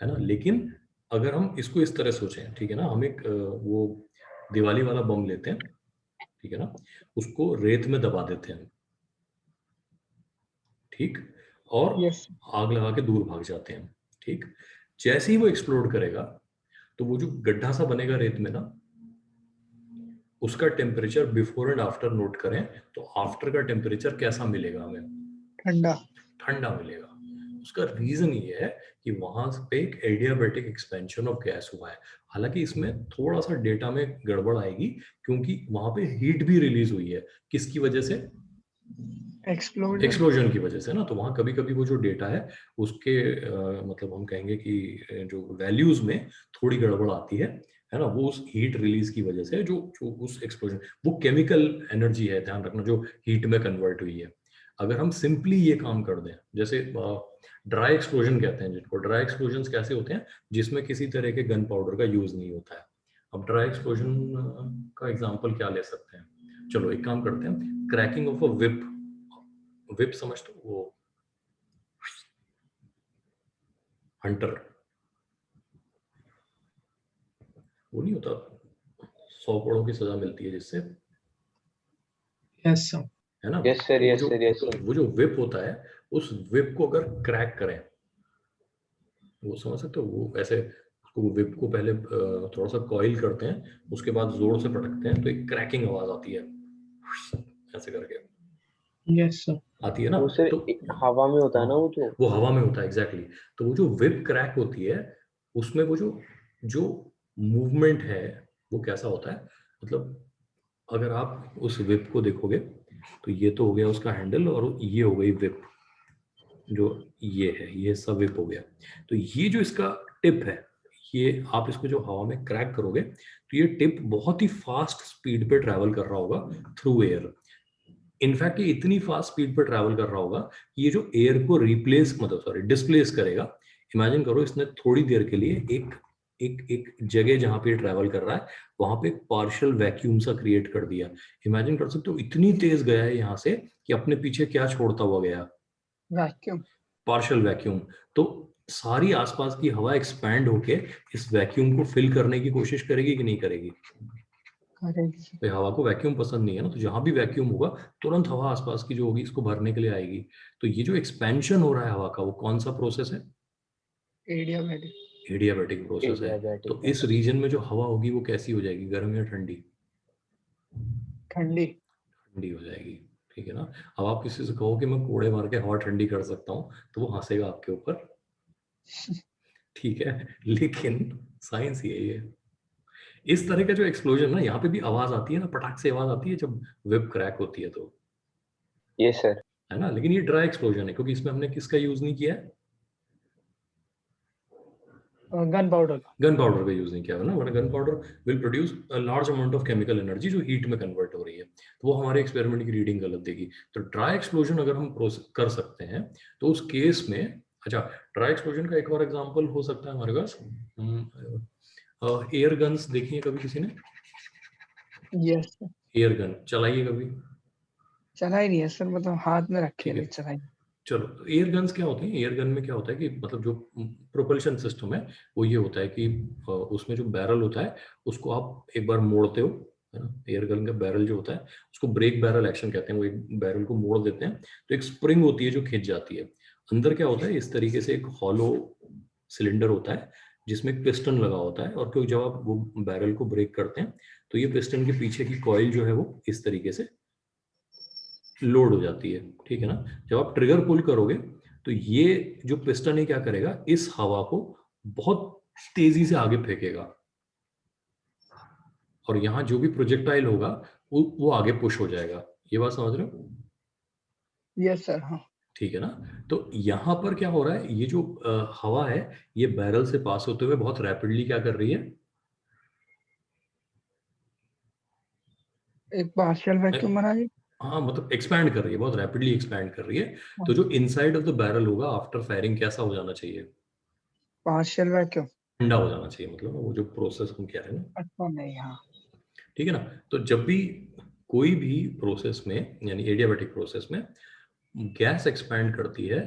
है ना। लेकिन अगर हम इसको इस तरह सोचें, ठीक है ना, हम एक वो दिवाली वाला बम लेते हैं, ठीक है ना, उसको रेत में दबा देते हैं, ठीक, और यस आग लगा के दूर भाग जाते हैं, ठीक। जैसे ही वो एक्सप्लोड करेगा तो वो जो गड्ढा सा बनेगा रेत में ना, उसका temperature before and after note करें तो आफ्टर का टेम्परेचर कैसा मिलेगा हमें? ठंडा। ठंडा मिलेगा। उसका रीजन ये है कि वहां पे एक एडियाबैटिक एक्सपेंशन ऑफ गैस हुआ है। हालांकि इसमें थोड़ा सा डेटा में गड़बड़ आएगी क्योंकि वहां पे हीट भी रिलीज हुई है। किसकी वजह से? एक्सप्लोजन। एक्सप्लोजन की वजह से ना। तो वहां कभी कभी वो जो डेटा है उसके मतलब हम कहेंगे कि जो वैल्यूज में थोड़ी गड़बड़ आती है ना, वो उस हीट रिलीज की वजह से, जो जो उस एक्सप्लोजन, वो केमिकल एनर्जी है, ध्यान रखना, जो हीट में कन्वर्ट हुई है। अगर हम सिंपली ये काम कर दें, जैसे ड्राई एक्सप्लोजन कहते हैं जिनको, ड्राई एक्सप्लोजन कैसे होते हैं? जिसमें किसी तरह के गन पाउडर का यूज नहीं होता है। अब ड्राई एक्सप्लोजन का एग्जांपल क्या ले सकते हैं? चलो एक काम करते हैं, cracking of a whip. Whip समझते हो, वो हंटर, वो नहीं होता, 100 करोड़ की सजा मिलती है जिससे, यस सर। है ना। यस सर, तो यस सर, यस सर। वो जो विप होता है, उस विप को अगर क्रैक करें, वो समझ सकते हो, वो ऐसे उसको, विप को पहले थोड़ा सा कॉइल करते हैं, उसके बाद जोर से पटकते हैं तो एक क्रैकिंग आवाज आती है, ऐसे करके यस सर। आती है ना। वो सर तो हवा में होता है हाँ, ना वो जो। वो हवा में होता है, एग्जैक्टली। तो वो जो विप क्रैक होती है, उसमें वो जो जो मूवमेंट है वो कैसा होता है? मतलब अगर आप उस विप को देखोगे तो ये तो हो गया उसका हैंडल, और ये हो गई विप, जो ये है, ये सब विप हो गया। तो ये जो इसका टिप है, ये आप इसको जो हवा में क्रैक करोगे तो ये टिप बहुत ही फास्ट स्पीड पे ट्रैवल कर रहा होगा थ्रू एयर। इनफैक्ट ये इतनी फास्ट स्पीड पे ट्रैवल कर रहा होगा कि ये जो एयर को रिप्लेस, मतलब सॉरी डिस्प्लेस करेगा। इमेजिन करो, इसने थोड़ी देर के लिए एक एक एक जगह जहां पे ट्रैवल कर रहा है वहां पे एक पार्शियल वैक्यूम सा क्रिएट कर दिया। इमेजिन कर सकते हो, इतनी तेज गया है यहाँ से कि अपने पीछे क्या छोड़ता हुआ गया? वैक्यूम। Partial vacuum. तो सारी आसपास की हवा एक्सपैंड होके इस वैक्यूम को फिल करने की कोशिश करेगी कि नहीं करेगी? करेगी। भाई हवा को वैक्यूम पसंद नहीं है ना, तो जहां भी वैक्यूम होगा तुरंत हवा आसपास की जो होगी इसको भरने के लिए आएगी। तो ये जो एक्सपेंशन हो रहा है हवा का, वो कौन सा प्रोसेस है? एडियाबैटिक। एडियाबैटिक प्रोसेस है। एडियाबैटिक तो इस प्रोसेस। रीजन में जो हवा होगी वो कैसी हो जाएगी, गर्म या ठंडी? ठंडी। ठंडी हो जाएगी, ठीक है ना। अब आप किसी से कहो कि मैं कोड़े मार के हवा ठंडी कर सकता हूँ तो वो हंसेगा आपके ऊपर, ठीक है। लेकिन साइंस यही है। इस तरह का जो एक्सप्लोजन ना, यहाँ पे भी आवाज आती है ना, पटाख से आवाज आती है जब वेब क्रैक होती है तो, यस सर। है ना। लेकिन ये ड्राई एक्सप्लोजन है क्योंकि इसमें हमने किसका यूज नहीं किया है? गन पाउडर का। गन पाउडर का यूज नहीं किया है ना, वरना gun powder will produce a large amount of chemical energy जो हीट में कन्वर्ट हो रही है, तो वो हमारे एक्सपेरिमेंट की रीडिंग गलत देगी। तो ड्राई एक्सप्लोजन अगर हम कर सकते हैं तो उस केस में, अच्छा, ड्राई एक्सप्लोजन का एक और एग्जांपल हो सकता है हमारे पास, एयर गन्स देखी है कभी किसी ने? Yes sir. एयर गन चलाइए कभी? चला ही नहीं है सर, मतलब हाथ में रखे ठीक है, नहीं, चला ही। चलो। तो एयर गन्स क्या होती हैं? एयर गन में क्या होता है कि मतलब जो प्रोपल्शन सिस्टम है वो ये होता है कि उसमें जो बैरल होता है उसको आप एक बार मोड़ते हो, है ना। एयर गन का बैरल जो होता है उसको ब्रेक बैरल एक्शन कहते हैं। वो एक बैरल को मोड़ देते हैं तो एक स्प्रिंग होती है जो खींच जाती है। अंदर क्या होता है, इस तरीके से एक हॉलो सिलेंडर होता है जिसमें एक पिस्टन लगा होता है, और क्योंकि जब आप वो बैरल को ब्रेक करते हैं तो ये पिस्टन के पीछे की कॉइल जो है वो इस तरीके से लोड हो जाती है, ठीक है ना। जब आप ट्रिगर पुल करोगे तो ये जो पिस्टन है क्या करेगा, इस हवा को बहुत तेजी से आगे फेंकेगा, और यहाँ जो भी प्रोजेक्टाइल होगा वो आगे पुश हो जाएगा। ये बात समझ रहे हो? यस सर, हाँ। ठीक है ना। तो यहाँ पर क्या हो रहा है, ये जो हवा है ये बैरल से पास होते हुए बहुत रैपिडली क्या कर रही है? एक पार्शियल वैक्यूम बना दी। हाँ, मतलब एक्सपैंड कर रही है, बहुत रैपिडली एक्सपैंड कर रही है। तो जो इनसाइड ऑफ द बैरल होगा आफ्टर फायरिंग कैसा हो जाना चाहिए? Partial vacuum. ठंडा हो जाना चाहिए, मतलब वो जो प्रोसेस हम कह रहे हैं ना, अच्छा नहीं, हाँ। ठीक है ना। तो जब भी कोई भी प्रोसेस में, यानी एडियाबैटिक प्रोसेस में गैस एक्सपैंड करती है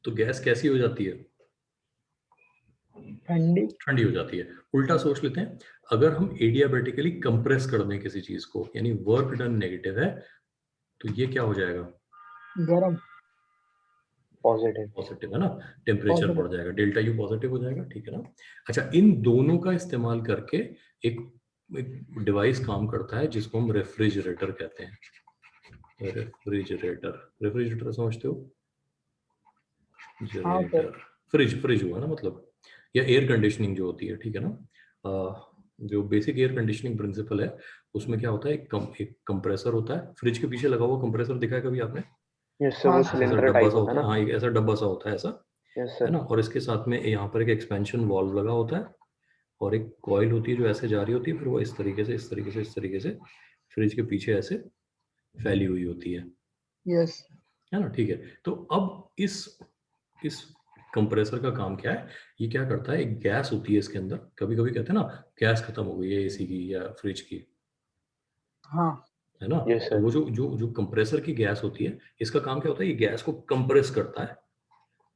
तो गैस कैसी हो जाती है? ठंडी। ठंडी हो जाती है। उल्टा सोच लेते हैं, अगर हम एडियाबेटिकली कंप्रेस कर दें किसी चीज को, यानी वर्क डन नेगेटिव है, तो ये क्या हो जाएगा? गरम। पॉजिटिव। पॉजिटिव है ना, टेम्परेचर Positive. बढ़ जाएगा, डेल्टा यू पॉजिटिव हो जाएगा, ठीक है ना। अच्छा, इन दोनों का इस्तेमाल करके एक डिवाइस काम करता है जिसको हम रेफ्रिजरेटर कहते हैं। रेफ्रिजरेटर समझते हो? हाँ सर। जनरेटर, फ्रिज हुआ ना मतलब, या एयर कंडीशनिंग जो होती है, ठीक है ना। जो बेसिक एयर कंडीशनिंग प्रिंसिपल है उसमें क्या होता है, एक कंप्रेसर होता है। फ्रिज के पीछे लगा हुआ कंप्रेसर देखा है कभी आपने? यस सर, हाँ वो सर। ऐसा सिलेंडर डब्बा टाइप सा होता होता है है, ना। हाँ, एक ऐसा डब्बा सा होता है ऐसा, यस है सर। ना। और इसके साथ में यहाँ पर एक एक्सपेंशन वाल्व लगा होता है और एक कॉइल होती है जो ऐसे जा रही होती है, फिर वो इस तरीके से इस तरीके से इस तरीके से फ्रिज के पीछे ऐसे फैली हुई होती है यस। ना, ठीक है। तो अब इस कंप्रेसर का काम क्या है? ये क्या करता है, एक गैस होती है इसके अंदर, कभी कभी कहते हैं ना गैस खत्म हो गई है एसी की या फ्रिज की, हाँ। है ना। यस तो सर। वो जो जो जो कंप्रेसर की गैस होती है, इसका काम क्या होता है, ये गैस को कंप्रेस करता है।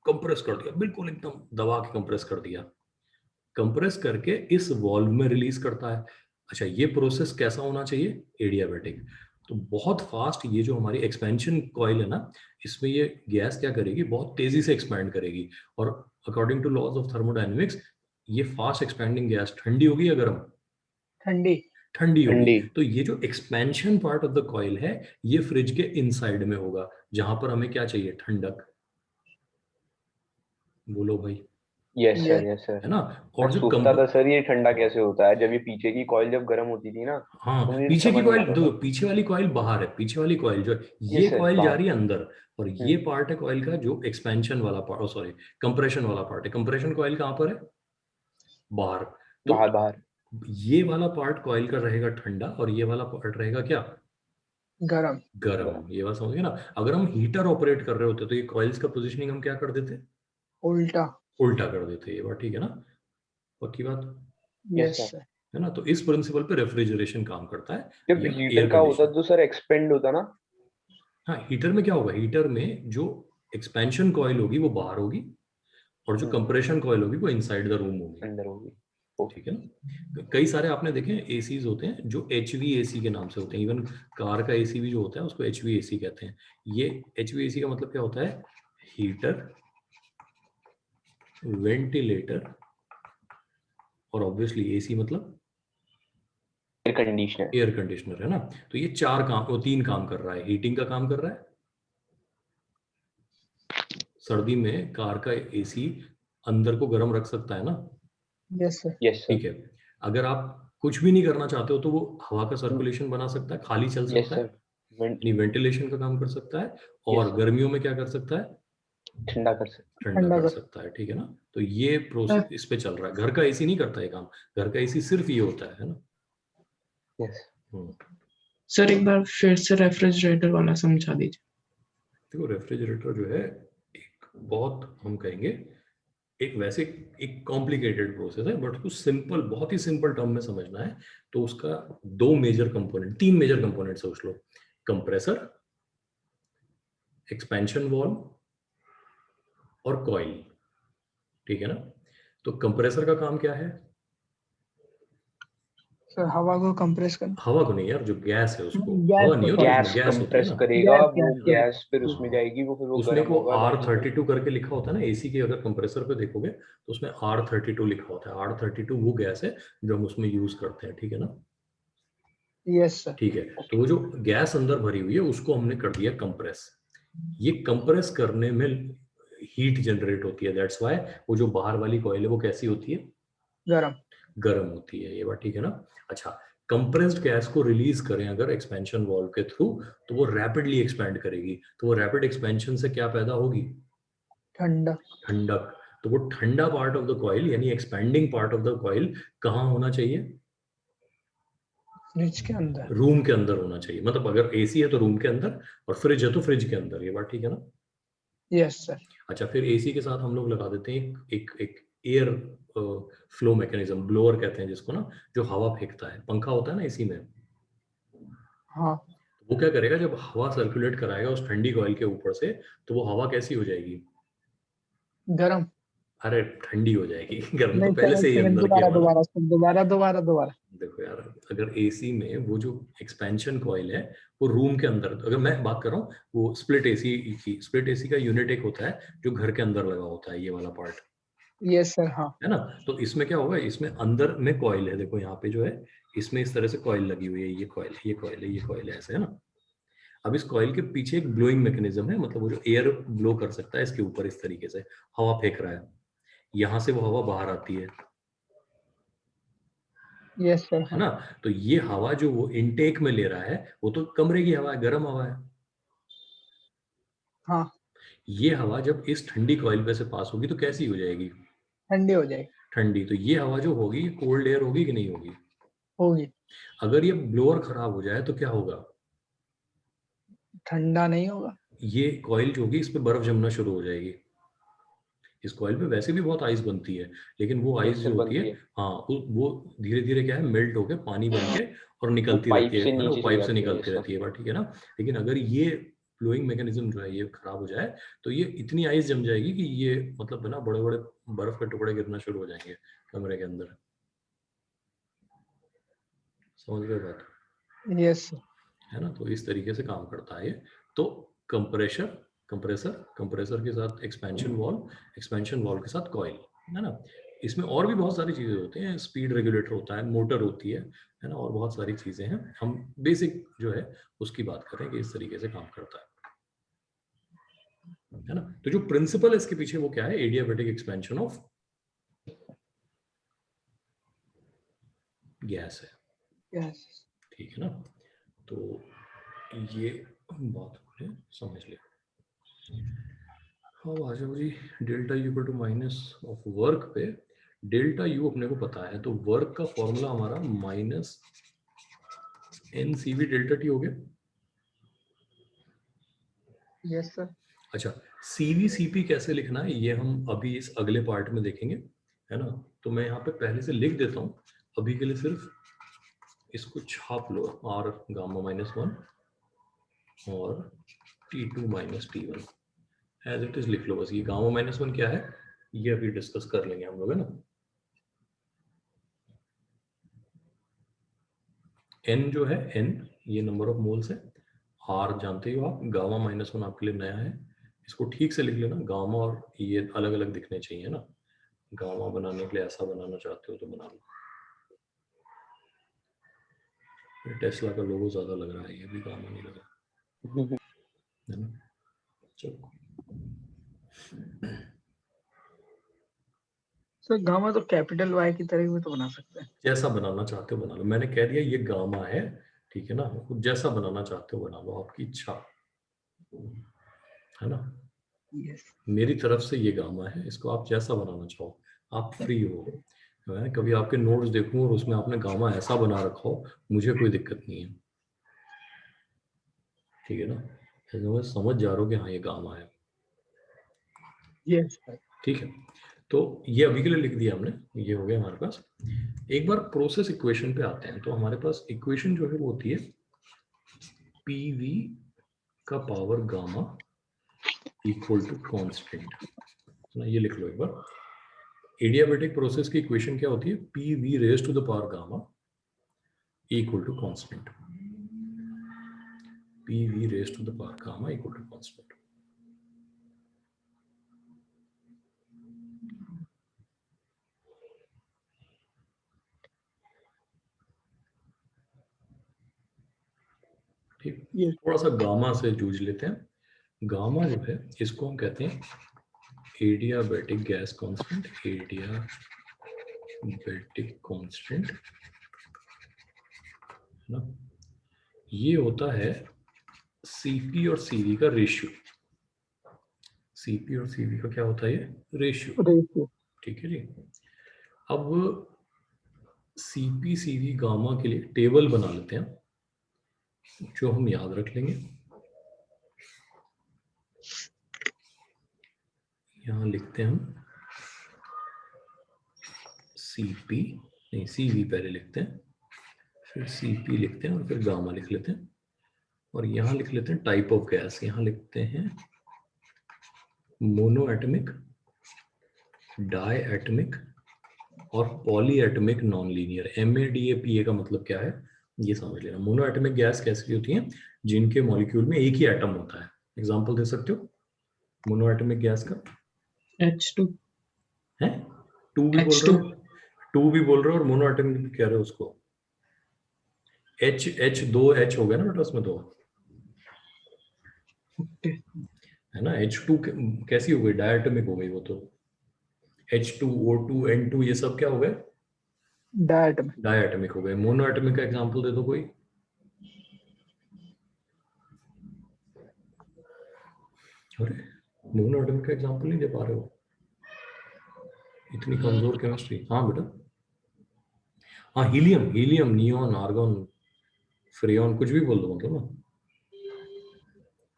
कंप्रेस कर दिया, बिल्कुल एकदम दबा के कंप्रेस कर दिया, कंप्रेस करके इस वॉल्व में रिलीज करता है। अच्छा, ये प्रोसेस कैसा होना चाहिए? एडियाबैटिक। तो बहुत फास्ट ये जो हमारी एक्सपेंशन कॉइल है ना, इसमें ये गैस क्या करेगी, बहुत तेजी से एक्सपैंड करेगी। और according to laws of thermodynamics, ये फास्ट एक्सपैंडिंग गैस ठंडी होगी या गर्म? ठंडी। ठंडी होगी। ठंडी। तो ये जो expansion part of the coil है, ये फ्रिज के इनसाइड में होगा, जहां पर हमें क्या चाहिए, ठंडक। बोलो भाई, yes sir. Yes. Yes sir. है ना। मैं और जो सोचता था सर ये ठंडा कैसे होता है, जब ये पीछे की कॉइल जब गर्म होती थी ना, तो हाँ, मुझे पीछे की समझ नहीं कॉइल, आता दो था। पीछे वाली कॉइल बाहर है, पीछे वाली कॉइल जो ये ये सर कॉइल जा बाहर। रही है अंदर, और ये हम्म। पार्ट है कॉइल का जो एक्सपेंशन वाला पार्ट, सॉरी, कंप्रेशन वाला पार्ट है। कंप्रेशन कॉइल कहाँ पर है? बाहर। तो बाहर बाहर। ये वाला पार्ट कॉइल का रहेगा ठंडा और ये वाला पार्ट रहेगा क्या, गरम। गर्म। ये बात समझ गए ना। अगर हम हीटर ऑपरेट कर रहे होते तो ये कॉइल्स का पोजीशनिंग हम क्या कर देते, उल्टा। उल्टा कर देते। ये बात ठीक है ना, पक्की बात, यस यस सर। सर। है ना। तो इस प्रिंसिपल पे रेफ्रिजरेशन काम करता है, जब या हीटर एयर का होता कंडीशन। तो सर एक्सपेंड होता ना। हाँ, हीटर में क्या होगा, हीटर में जो एक्सपेंशन कॉइल होगी वो बाहर होगी, और जो कंप्रेशन कॉइल होगी वो इनसाइड द रूम होगी, अंदर होगी। ठीक है ना। कई सारे आपने देखे एसीज होते हैं जो HVAC के नाम से होते हैं। इवन कार का एसी भी जो होता है उसको HVAC कहते हैं। ये HVAC का मतलब क्या होता है, हीटर, वेंटिलेटर, और ऑब्वियसली एसी मतलब एयर कंडीशनर। एयर कंडीशनर, है ना। तो ये चार काम, वो तीन काम कर रहा है। हीटिंग का काम कर रहा है, सर्दी में कार का एसी अंदर को गर्म रख सकता है ना, यस सर। Yes sir. ठीक है। अगर आप कुछ भी नहीं करना चाहते हो तो वो हवा का सर्कुलेशन बना सकता है, खाली चल यस सकता है, सर। वेंट। यानी वेंटिलेशन का काम कर सकता है। यस और सर। गर्मियों में क्या कर सकता है, ठंडा कर सकते। ठंडा ठंडा कर कर। सकता है, ठीक है ना। तो ये सर प्रोसेस इस पे चल रहा है। घर का एसी नहीं करता ये काम, घर का एसी सिर्फ ये होता है ना। यस। सर एक बार फिर से रेफ्रिजरेटर वाला समझा दीजिए। देखो, रेफ्रिजरेटर जो है एक बहुत, हम कहेंगे एक वैसे एक कॉम्प्लिकेटेड प्रोसेस है, बट कुछ सिंपल, बहुत ही सिंपल टर्म में समझना है तो उसका तीन मेजर कंपोनेंट सोच लो। कंप्रेसर, एक्सपेंशन वॉल्व और कॉइल, ठीक है ना। तो कंप्रेसर का काम क्या है, सर हवा को कंप्रेस करना। हवा को नहीं यार, जो गैस है उसको, गैस हवा को, नहीं होती सॉरी। उसमें, गैस गैस होती है कंप्रेस ना। करेगा, गैस वो गैस तो, गैस फिर उसमें हाँ, जाएगी, वो फिर वो उसमें गर्म को होगा तब हीटर। R32 करके लिखा होता है ना। एसी के अगर कंप्रेसर पे देखोगे तो उसमें R32 लिखा होता है। R32 वो गैस है जो हम उसमें यूज करते हैं, ठीक है ना। Yes sir. ठीक है, तो वो जो गैस अंदर भरी हुई है उसको हमने कर दिया कंप्रेस। ये कंप्रेस करने में हीट जनरेट होती है, दैट्स व्हाई वो जो बाहर वाली कॉइल है वो कैसी होती है, गरम। गर्म होती है। ये बात ठीक है ना। अच्छा, कंप्रेस्ड गैस को रिलीज करें अगर एक्सपेंशन वाल्व के थ्रू, तो वो रैपिडली एक्सपैंड करेगी। तो वो रैपिड एक्सपेंशन से क्या पैदा होगी, ठंडा। ठंडक। तो वो ठंडा पार्ट ऑफ द कॉइल, यानी expanding part of the coil कहाँ होना चाहिए, फ्रिज के अंदर। रूम के अंदर होना चाहिए। मतलब अगर एसी है तो रूम के अंदर, और फ्रिज है तो फ्रिज के अंदर। ये बात ठीक है ना। Yes sir. अच्छा, फिर एसी के साथ हम लोग लगा देते हैं एक एयर फ्लो मैकेनिज्म, ब्लोअर कहते हैं जिसको ना, जो हवा फेंकता है। पंखा होता है ना एसी में, हाँ। वो क्या करेगा, जब हवा सर्कुलेट कराएगा उस ठंडी कॉइल के ऊपर से, तो वो हवा कैसी हो जाएगी? गरम। अरे ठंडी हो जाएगी। गर्म तो नहीं पहले से ही सेकंड, अंदर की दोबारा हवा ना। दोबारा दोबारा दोबारा दोबारा। देखो यार, अगर एसी में वो जो एक्सपेंशन कॉइल है वो रूम के अंदर, अगर मैं बात कर रहा हूँ वो स्प्लिट एसी की, स्प्लिट एसी का यूनिट एक होता है जो घर के अंदर लगा होता है, ये वाला पार्ट यस सर, हाँ। है ना। तो इसमें क्या होगा, इसमें अंदर में कॉइल है, देखो यहाँ पे जो है इसमें इस तरह से कॉइल लगी हुई है, ये कॉइल है, ये कॉइल है, ये कॉइल है, ऐसे है ना। अब इस कॉइल के पीछे एक ब्लोइंग मैकेनिज्म है, मतलब वो जो एयर ब्लो कर सकता है इसके ऊपर, इस तरीके से हवा फेंक रहा है, यहाँ से वो हवा बाहर आती है यस सर, है हाँ। ना। तो ये हवा जो वो इनटेक में ले रहा है वो तो कमरे की हवा है, गर्म हवा है। हाँ, ये हवा जब इस ठंडी कॉइल पे से पास होगी तो कैसी हो जाएगी? ठंडी हो जाएगी। ठंडी। तो ये हवा जो होगी कोल्ड एयर होगी कि नहीं होगी? होगी। अगर ये ब्लोअर खराब हो जाए तो क्या होगा? ठंडा नहीं होगा। ये कॉइल जो होगी इस पे बर्फ जमना शुरू हो जाएगी। इस कॉइल पे वैसे भी बहुत आइस बनती है, लेकिन वो आइस जैसे जो होती है, बनती है हाँ वो धीरे धीरे क्या है, मेल्ट होके पानी बन के और वो निकलती पाइप रहती से है ना, वो नीचे चली पाइप से जाती है निकलती जैसे। रहती है बात, ठीक है ना। लेकिन अगर ये फ्लोइंग मैकेनिज्म जो है ये खराब हो जाए तो ये इतनी आइस जम जाएगी कि ये मतलब है ना, बड़े बड़े बर्फ के टुकड़े गिरना शुरू हो जाएंगे कमरे के अंदर। समझ गए बात, यस सर। है ना। तो इस तरीके से काम करता है ये। तो कंप्रेशर, कंप्रेसर, कंप्रेसर के साथ एक्सपेंशन वॉल्व के साथ कॉइल, है ना। इसमें और भी बहुत सारी चीजें होती हैं, स्पीड रेगुलेटर होता है, मोटर होती है ना, और बहुत सारी चीजें हैं। हम बेसिक जो है उसकी बात करें कि इस तरीके से काम करता है ना। तो जो प्रिंसिपल है इसके पीछे वो क्या है, एडियाबैटिक एक्सपेंशन ऑफ गैस है, यस। ठीक है ना। तो ये बात हमने समझ लिया। अब आ जाओ जी, delta U equal to minus of work पे। डेल्टा यू अपने को पता है, तो वर्क का फॉर्मूला हमारा minus N C V delta T हो गया। Yes sir. अच्छा, सीवी सीपी कैसे लिखना है ये हम अभी इस अगले पार्ट में देखेंगे, है ना। तो मैं यहाँ पे पहले से लिख देता हूँ, अभी के लिए सिर्फ इसको छाप लो, आर गामा माइनस 1 और T2 minus T1 as it is लिख लो बस। ये गामा माइनस 1 क्या है ये अभी डिस्कस कर लेंगे हम लोग, है ना। एन जो है, एन ये नंबर ऑफ मोल्स है, आर जानते हो आप, गामा माइनस 1 आपके लिए नया है, इसको ठीक से लिख लेना। गामा और ये अलग अलग दिखने चाहिए ना, गामा बनाने के लिए ऐसा बनाना चाहते हो तो बना लो। टेस्ला का लोगो ज्यादा लग रहा है, ये भी गामा नहीं लग रहा है ना। चलो, सर गामा तो कैपिटल वाई की तरह भी तो बना सकते हैं। जैसा बनाना चाहते हो बना लो, मैंने कह दिया ये गामा है, ठीक है ना। जैसा बनाना चाहते हो बना लो, आपकी इच्छा, है ना। यस। मेरी तरफ से ये गामा है, इसको आप जैसा बनाना चाहो आप फ्री हो। मैं कभी आपके नोट्स देखूं और उसमें आपने गामा ऐसा बना रखा हो, मुझे कोई दिक्कत नहीं है, ठीक है ना। ऐसे मैं समझ जा रहा हूँ कि हाँ ये गामा है, यस सर। ठीक है। तो ये अभी के लिए लिख दिया हमने, ये हो गया हमारे पास। एक बार प्रोसेस इक्वेशन पे आते हैं, तो हमारे पास इक्वेशन जो है वो होती है पीवी का power gamma equal to constant, ना ये लिख लो एक बार। एडियाबैटिक प्रोसेस की इक्वेशन क्या होती है, P V raise to the power gamma equal to constant, P V raise to the power gamma equal to constant. ठीक, यस। थोड़ा सा गामा से जूझ लेते हैं। गामा जो है इसको हम कहते हैं adiabatic gas constant, adiabatic constant ना। ये होता है सीपी और सीवी का रेशियो। सीपी और सीवी का क्या होता है, ये रेशियो, रेशियो। ठीक है जी। अब सीपी सीवी गामा के लिए टेबल बना लेते हैं जो हम याद रख लेंगे। यहां लिखते हैं हम सीपी, नहीं सीवी पहले लिखते हैं, फिर सीपी लिखते हैं और फिर गामा लिख लेते हैं। और यहाँ लिख लेते हैं टाइप ऑफ गैस, यहाँ लिखते हैं मोनोएटमिक, डायएटमिक और पॉलीएटमिक नॉन लीनियर। MADAPA का मतलब क्या है ये समझ लेना। मोनोएटमिक गैस कैसी होती हैं? जिनके मॉलिक्यूल में एक ही एटम होता है। एग्जांपल दे सकते हो मोनोएटमिक गैस का? H2 है, टू भी बोल रहे H2 हो, टू भी बोल रहे हो और मोनोएटमिक भी कह रहे हो उसको। H 2 H हो गया ना बेटा उसमें तो, ओके है ना। H2 कैसी हो गई? डायएटमिक हो गई वो तो। H2 O2 N2 ये सब क्या हो गए? डायटमिक। डायएटमिक हो गए। मोनोएटमिक का एग्जांपल दे दो कोई। अरे मोनोएटमिक का एग्जांपल नहीं दे पा रहे हो, इतनी कमजोर केमिस्ट्री। हाँ बेटा, हाँ हीलियम, हीलियम, नियॉन, आर्गन, फ्रेयॉन, कुछ भी बोल दो मतलब ना,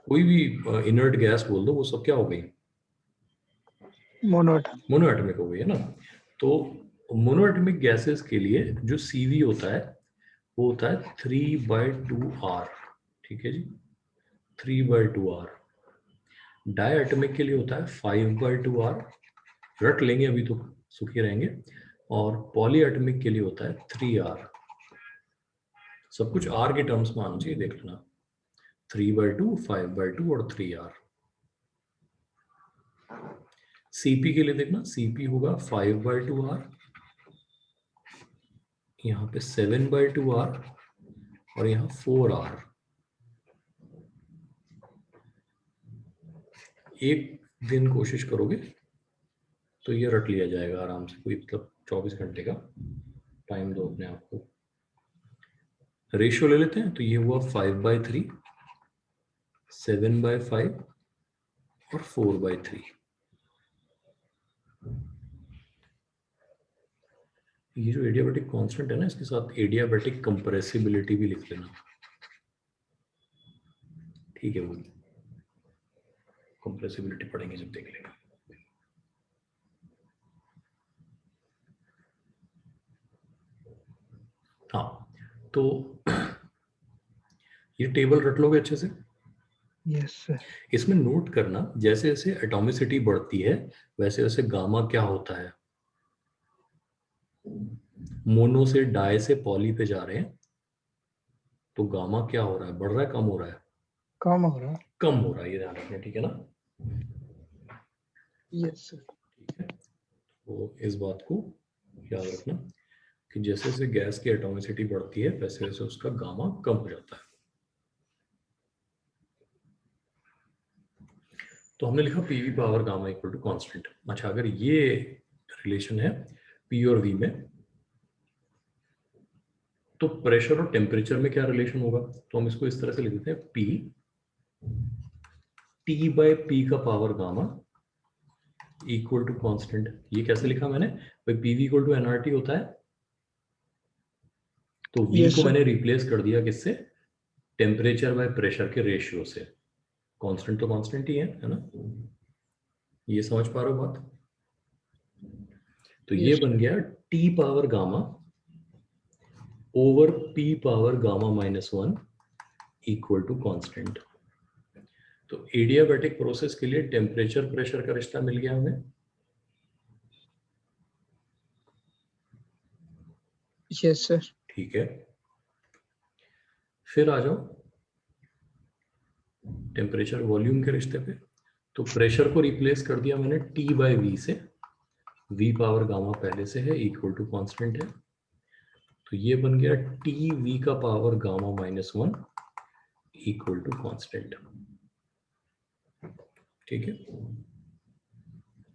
कोई भी इनर्ट गैस बोल दो, वो सब क्या हो गई? मोनोएटमिक। मोनोएटमिक हो गई, है ना। तो मोनोएटमिक गैसेस के लिए जो CV होता है वो होता है 3/2R, ठीक है जी, 3/2R। डायएटमिक के लिए होता है 5/2R, रट लेंगे अभी तो सुखी रहेंगे। और पॉलीएटमिक के लिए होता है 3R। सब कुछ R के टर्म्स में आना चाहिए, देख लेना। 3/2, 5/2 और 3R। CP के लिए देखना, CP होगा 5/2R, यहाँ पे 7/2R और यहाँ 4R। एक दिन कोशिश करोगे तो ये रट लिया जाएगा आराम से, कोई मतलब 24 घंटे का टाइम दो अपने आप को। रेशियो ले लेते हैं, तो ये हुआ 5/3, 7/5 और 4/3। ये जो एडियाबैटिक कांस्टेंट है ना, इसके साथ एडियाबैटिक कंप्रेसिबिलिटी भी लिख लेना, ठीक है। वो कंप्रेसिबिलिटी पढ़ेंगे जब, देख लेंगे। हाँ, तो ये टेबल रट लोगे अच्छे से। Yes sir. इसमें नोट करना, जैसे जैसे एटॉमिसिटी बढ़ती है वैसे वैसे गामा क्या होता है। मोनो से डाई से पॉली पे जा रहे हैं तो गामा क्या हो रहा है? बढ़ रहा है, कम हो रहा है? कम हो रहा है। कम हो रहा है, ये ध्यान रखना, ठीक है ना। Yes sir. ठीक है, तो इस बात को याद रखना कि जैसे जैसे गैस की एटॉमिसिटी बढ़ती है वैसे वैसे उसका गामा कम हो जाता है। तो हमने लिखा PV power gamma equal to constant. अच्छा, अगर ये रिलेशन है P और V में, तो प्रेशर और टेम्परेचर में क्या रिलेशन होगा? तो हम इसको इस तरह से लिख देते हैं, P T/P का power gamma equal to constant. ये कैसे लिखा मैंने भाई? PV इक्वल टू nRT होता है, तो V Yes, को sir. मैंने रिप्लेस कर दिया किससे? टेम्परेचर बाय प्रेशर के रेशियो से। कांस्टेंट तो कांस्टेंट ही है ना। ये समझ पा रहे हो बात? तो ये Yes, बन गया T power gamma over P power gamma -1 equal to constant. तो एडियाबैटिक प्रोसेस के लिए टेम्परेचर प्रेशर का रिश्ता मिल गया हमें। yes, sir. ठीक है, फिर आ जाओ टेम्परेचर वॉल्यूम के रिश्ते पे। तो प्रेशर को रिप्लेस कर दिया मैंने T/V से, V पावर गामा पहले से है इक्वल टू कांस्टेंट है, तो ये बन गया TV का power gamma -1 equal to constant. ठीक है,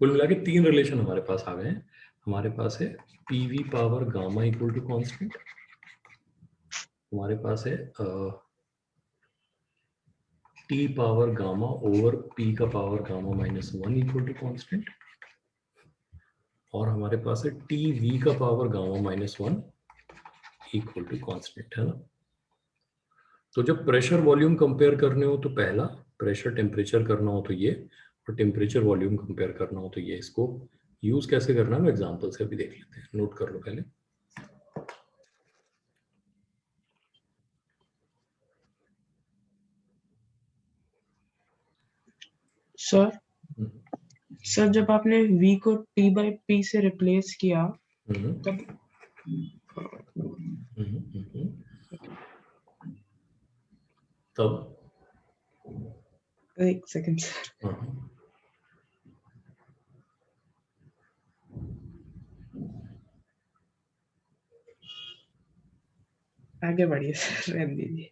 कुल मिला के 3 रिलेशन हमारे पास आ गए हैं। हमारे पास है PV power gamma equal to constant, हमारे पास है T power gamma over P का power gamma -1 equal to constant, और हमारे पास है TV का power gamma -1 equal to constant, है ना। तो जब प्रेशर वॉल्यूम कंपेयर करने हो तो पहला, प्रेशर टेम्परेचर करना हो तो ये, और टेम्परेचर वॉल्यूम कंपेयर करना हो तो ये। इसको यूज कैसे करना है एग्जांपल से अभी देख लेते हैं, नोट कर लो पहले। सर सर जब आपने v को t by p से रिप्लेस किया तब तब एक सेकंड सर, आगे बढ़िए सर, रहने दीजिए।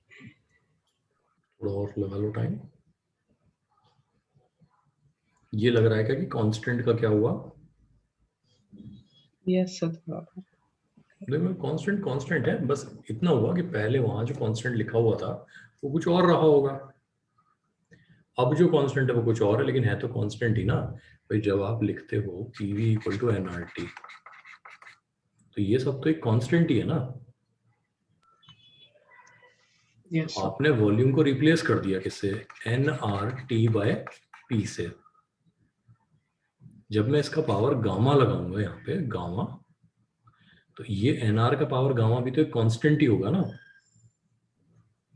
थोड़ा और लगा लो टाइम। ये लग रहा है क्या कि कांस्टेंट का क्या हुआ? यस सर, थोड़ा देखो कांस्टेंट कांस्टेंट है, बस इतना हुआ कि पहले वहां जो कांस्टेंट लिखा हुआ था वो कुछ और रहा होगा, अब जो कांस्टेंट है वो कुछ और है, लेकिन है तो कांस्टेंट ही ना भाई। जब आप लिखते हो PV इक्वल टू nRT, तो ये सब तो एक कांस्टेंट ही है ना। Yes sir. आपने वॉल्यूम को रिप्लेस कर दिया किससे? nRT/P से। जब मैं इसका पावर गामा लगाऊंगा यहाँ पे गामा, तो ये nr का पावर गामा भी तो एक कांस्टेंट ही होगा ना।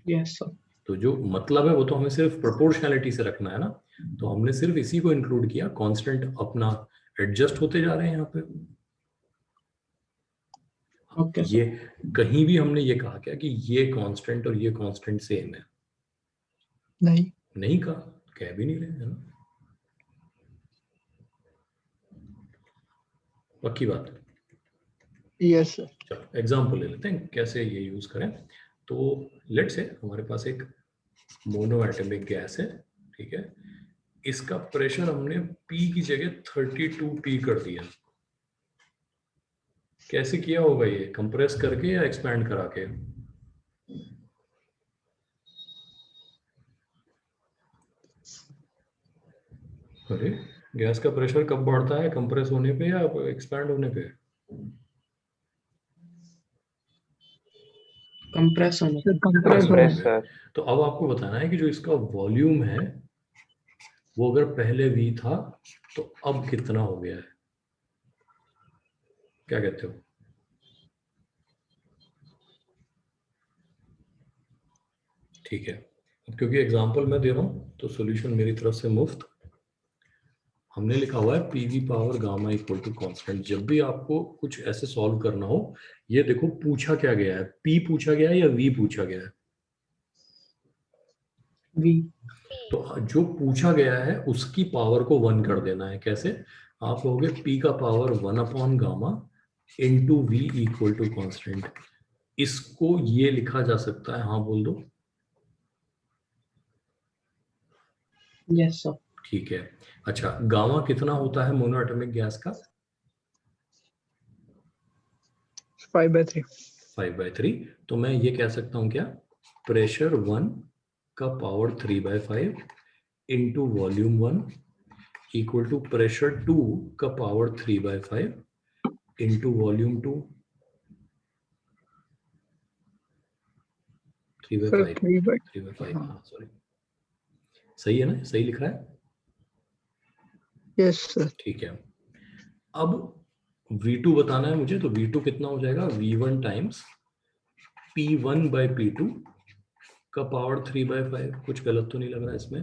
Yes sir. तो जो मतलब है वो तो हमें सिर्फ प्रोपोर्शनैलिटी से रखना है ना, तो हमने सिर्फ इसी को इंक्लूड किया। कांस्टेंट अपना एडजस्ट होते जा रहे हैं यहाँ पे। ओके ये सर। कहीं भी हमने ये कहा क्या कि ये कांस्टेंट और ये कांस्टेंट सेम है? नहीं। नहीं कहा, कह भी नहीं रहे है ना, पक्की बात। Yes sir. चलो एग्जाम्पल ले लेते हैं कैसे ये यूज करें। तो लेट्स से हमारे पास एक मोनो एटॉमिक गैस है, ठीक है। इसका प्रेशर हमने P की जगह 32P कर दिया। कैसे किया होगा ये? कंप्रेस करके या एक्सपैंड करा के? अरे गैस का प्रेशर कब बढ़ता है? कंप्रेस होने पे या एक्सपैंड होने पे? कंप्रेस होने सर पे। कंप्रेस होने होने पे। सर तो अब आपको बताना है कि जो इसका वॉल्यूम है वो अगर पहले V था तो अब कितना हो गया है? क्या कहते हो? ठीक है, अब क्योंकि एग्जांपल मैं दे रहा हूं तो सॉल्यूशन मेरी तरफ से मुफ्त। हमने लिखा हुआ है PV power gamma equal to constant. जब भी आपको कुछ ऐसे सॉल्व करना हो, ये देखो पूछा क्या गया है, P पूछा गया है या V पूछा गया है? v। तो जो पूछा गया है उसकी पावर को 1 कर देना है। कैसे? आप लोगे P का power 1 gamma into V equal to constant. इसको ये लिखा जा सकता है, हाँ बोल दो। Yes sir. ठीक है, अच्छा गामा कितना होता है मोनो एटॉमिक गैस का? 5/3। 5/3। तो मैं ये कह सकता हूँ क्या, प्रेशर 1 का power 3/5 into volume 1 equal to pressure 2 का पावर 3/5 इंटू वॉल्यूम 2 सर 3/5 3/5। 3/5। हाँ। हाँ सॉरी, सही है ना, सही लिख रहा है। Yes sir. ठीक है, अब V2 बताना है मुझे, तो V2 कितना हो जाएगा? V1 टाइम्स P1/P2 का पावर 3/5। कुछ गलत तो नहीं लग रहा है इसमें?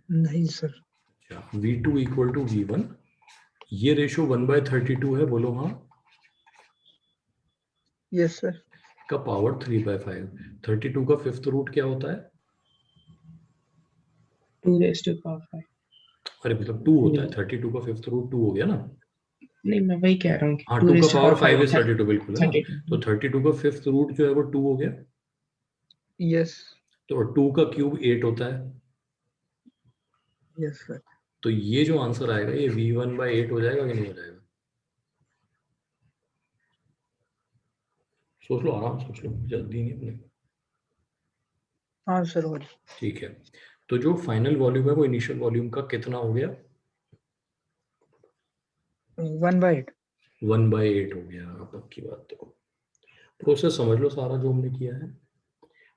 नहीं सर। अच्छा, V2 इक्वल टू V1, ये रेशो 1/32 है, बोलो हाँ। Yes sir. का पावर 3/5। 32 का फिफ्थ रूट क्या होता है? 2 raised to power 5। अरे मतलब 2 होता है, 32 का फिफ्थ रूट 2 हो गया ना। नहीं, मैं वही कह रहा हूँ कि हाँ 2 2 का raised to power power 5 is 5 32 बिल्कुल है ना। 32। तो 32 का फिफ्थ रूट जो है वो 2 हो गया। यस। तो 2 का क्यूब 8 होता है। Yes sir. तो ये जो आंसर आएगा ये V1/8 हो जाएगा कि नहीं हो जाएगा? सोच लो, आराम सोच लो, जल्दी नहीं अपने। हाँ सर हो जाए। ठीक है, तो जो फाइनल वॉल्यूम है वो इनिशियल वॉल्यूम का कितना हो गया? 1/8। 1/8 हो गया। पक्की बात। तो प्रोसेस समझ लो सारा जो हमने किया है।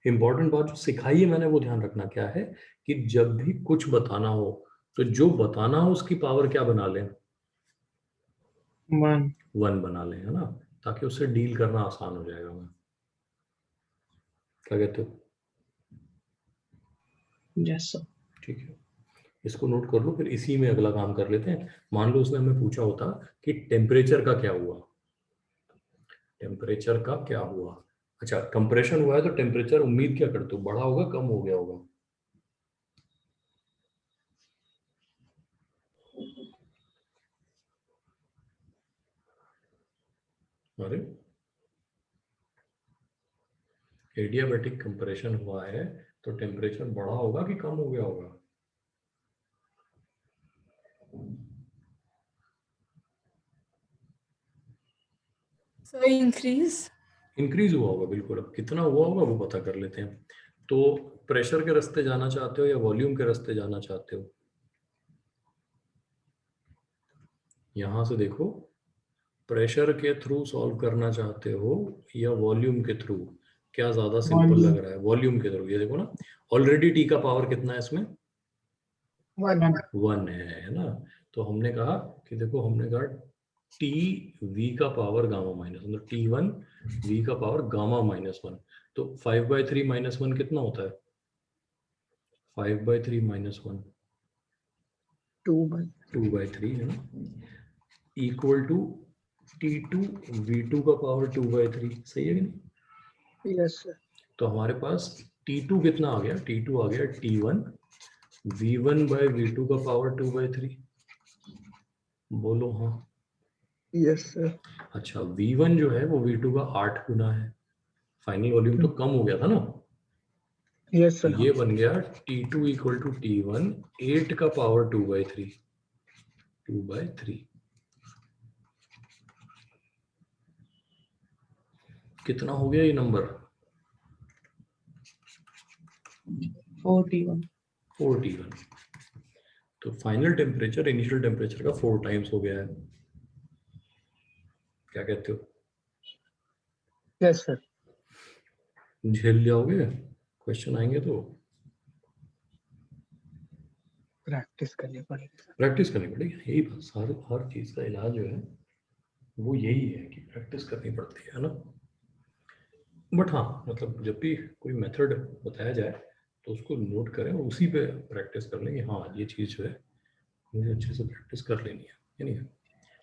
इंपॉर्टेंट बात जो सिखाई है मैंने वो ध्यान रखना क्या है कि जब भी कुछ बताना हो तो जो बताना हो उसकी पावर क्या बना लें? 1। 1 बना लें, है ना, ताकि उससे डील करना आसान हो जाएगा। मैं क्या कहते हो? Yes sir. ठीक है, इसको नोट कर लो, फिर इसी में अगला काम कर लेते हैं। मान लो उसने हमें पूछा होता कि टेम्परेचर का क्या हुआ, टेम्परेचर का क्या हुआ। अच्छा, कंप्रेशन हुआ है तो टेम्परेचर उम्मीद क्या करते हो, बढ़ा होगा कम हो गया होगा? अरे एडियाबैटिक कंप्रेशन हुआ है तो टेम्परेचर बढ़ा होगा कि कम हो गया होगा? So increase. इंक्रीज हुआ होगा, बिल्कुल। अब कितना हुआ होगा वो पता कर लेते हैं। तो प्रेशर के रास्ते जाना चाहते हो या वॉल्यूम के रास्ते जाना चाहते हो? यहां से देखो, प्रेशर के थ्रू सॉल्व करना चाहते हो या वॉल्यूम के थ्रू? क्या ज्यादा सिंपल Volume. लग रहा है? वॉल्यूम के थ्रू। ये देखो ना, ऑलरेडी टी का पावर कितना है इसमें? 1. 1 है ना। तो हमने कहा कि देखो, हमने कहा टी वी का पावर गामा माइनस, मतलब टी वन वी का पावर गामा माइनस 1। तो 5/3 माइनस 1 कितना होता है? 5/3 माइनस 1 2/3 है ना, इक्वल टू T2 V2 का पावर 2/3। सही है कि नहीं? Yes sir. तो हमारे पास T2 कितना आ गया? T2 आ गया T1 V1/V2 का पावर 2/3। बोलो हाँ। Yes sir. अच्छा, V1 जो है वो V2 का 8 गुना है। फाइनल वॉल्यूम तो कम हो गया था ना, Yes तो sir. ये बन गया T2 इक्वल टू T1 8 का पावर 2/3। कितना हो गया ये नंबर? 41. 41। तो फाइनल टेम्परेचर इनिशियल टेम्परेचर का 4 टाइम्स हो गया है। क्या कहते हो? Yes sir. झेल जाओगे? क्वेश्चन आएंगे तो प्रैक्टिस करनी पड़ेगी। प्रैक्टिस करनी पड़ेगी। यही बस, हर चीज का इलाज जो है वो यही है कि प्रैक्टिस करनी पड़ती है ना। बट हाँ, मतलब जब भी कोई मेथड बताया जाए तो उसको नोट करें और उसी पे प्रैक्टिस कर लें कि हाँ ये चीज़ जो है मुझे अच्छे से प्रैक्टिस कर लेनी है नहीं?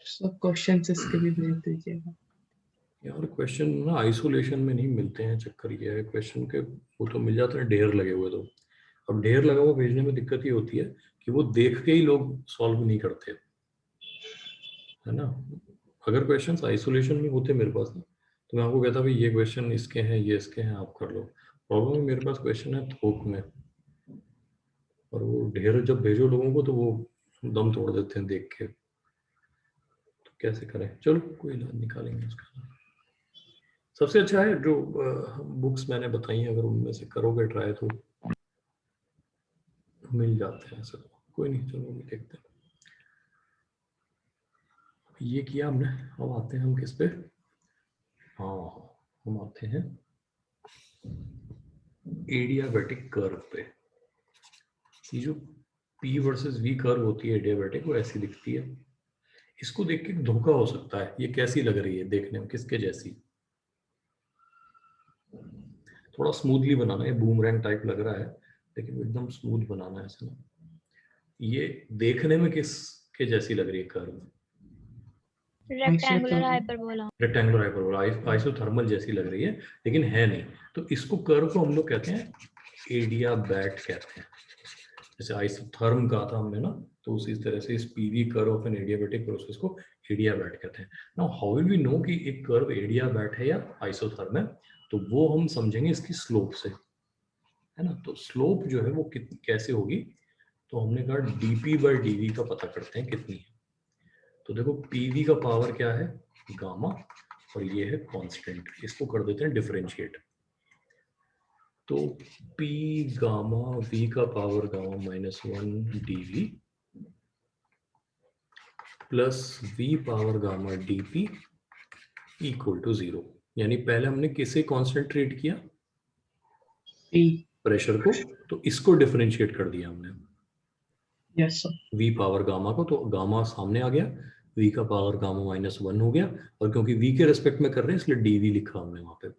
सब क्वेश्चंस इसके भी भेज दीजिएगा। यार क्वेश्चन ना आइसोलेशन में नहीं मिलते हैं, चक्कर ये है क्वेश्चन के, वो तो मिल जाते हैं ढेर लगे हुए। तो अब ढेर लगा हुआ भेजने में दिक्कत ये होती है कि वो देख के ही लोग सॉल्व नहीं करते, है ना। अगर क्वेश्चंस आइसोलेशन में होते मेरे पास ना, तो मैं आपको कहता भाई ये क्वेश्चन इसके हैं, ये इसके हैं, आप कर लो। प्रॉब्लम है मेरे पास क्वेश्चन है थोक में, और वो ढेर जब भेजो लोगों को तो वो दम तोड़ देते हैं देख के। तो कैसे करें? चलो कोई इलाज निकालेंगे उसका। सबसे अच्छा है जो बुक्स मैंने बताई हैं, अगर उनमें से करोगे ट्राई तो मिल जाते हैं सब। कोई नहीं, चलो भी देखते हैं। ये किया हमने, अब आते हैं हम किस पे? हाँ, हम आते हैं एडियाबैटिक कर्व पे। ये जो P वर्सेस V कर्व होती है एडियाबैटिक, वो ऐसी दिखती है। इसको देख के धोखा हो सकता है, ये कैसी लग रही है देखने में, किसके जैसी? थोड़ा स्मूथली बनाना है, बूमरैंग टाइप लग रहा है, लेकिन एकदम स्मूथ बनाना है ऐसा ना। ये देखने में किसके जैसी लग रही है curve? Rectangular hyperbola. Rectangular hyperbola, isothermal जैसी लग रही है, लेकिन है नहीं। तो इसको कर्व को हम लोग कहते हैं एडियाबैट कहते हैं। जैसे आइसोथर्म कहा था हमने ना, तो उसी तरह से इस PV curve of an adiabatic process को एडियाबैट कहते हैं। Now how will we know कि एक कर्व एडियाबैट है या आइसोथर्म है? तो वो हम समझेंगे इसकी स्लोप से, है ना। तो स्लोप जो है वो कैसे होगी? तो हमने कहा dp/dv का पता करते हैं कितनी है। तो देखो pv का पावर क्या है? गामा, और ये है कांस्टेंट। इसको कर देते हैं डिफरेंशिएट। तो p गामा v का power gamma -1 dv plus v power gamma dp equal to 0। यानी पहले हमने किसे कांस्टेंट ट्रीट किया? P. प्रेशर को। तो इसको डिफरेंशिएट कर दिया हमने yes sir. v power gamma को, तो गामा सामने आ गया, v का पावर गामा -1 हो गया, और क्योंकि v के रेस्पेक्ट में कर रहे हैं इसलिए dv लिखा हमने वहां पे।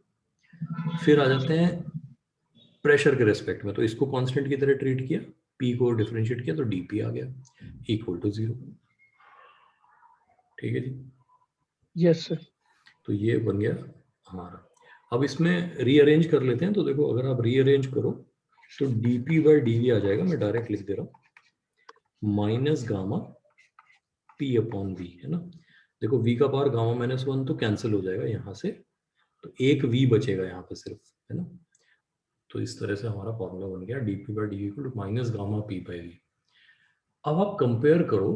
फिर आ जाते हैं प्रेशर के रेस्पेक्ट में, तो इसको कांस्टेंट की तरह ट्रीट किया, पी को डिफरेंशिएट किया तो डीपी आ गया इक्वल टू 0। ठीक है जी, यस सर। तो ये बन गया हमारा। अब इसमें रीअरेंज कर लेते हैं, तो देखो अगर आप रीअरेंज करो तो dp बाई dv आ जाएगा, मैं डायरेक्ट लिख दे रहा हूँ, minus gamma p upon v, है ना। देखो v का पावर गामा माइनस 1 तो कैंसिल हो जाएगा यहाँ से, तो एक v बचेगा यहाँ पे सिर्फ, है ना। तो इस तरह से हमारा फॉर्मूला बन गया dp by dv equal to minus gamma p by v। अब आप कंपेयर करो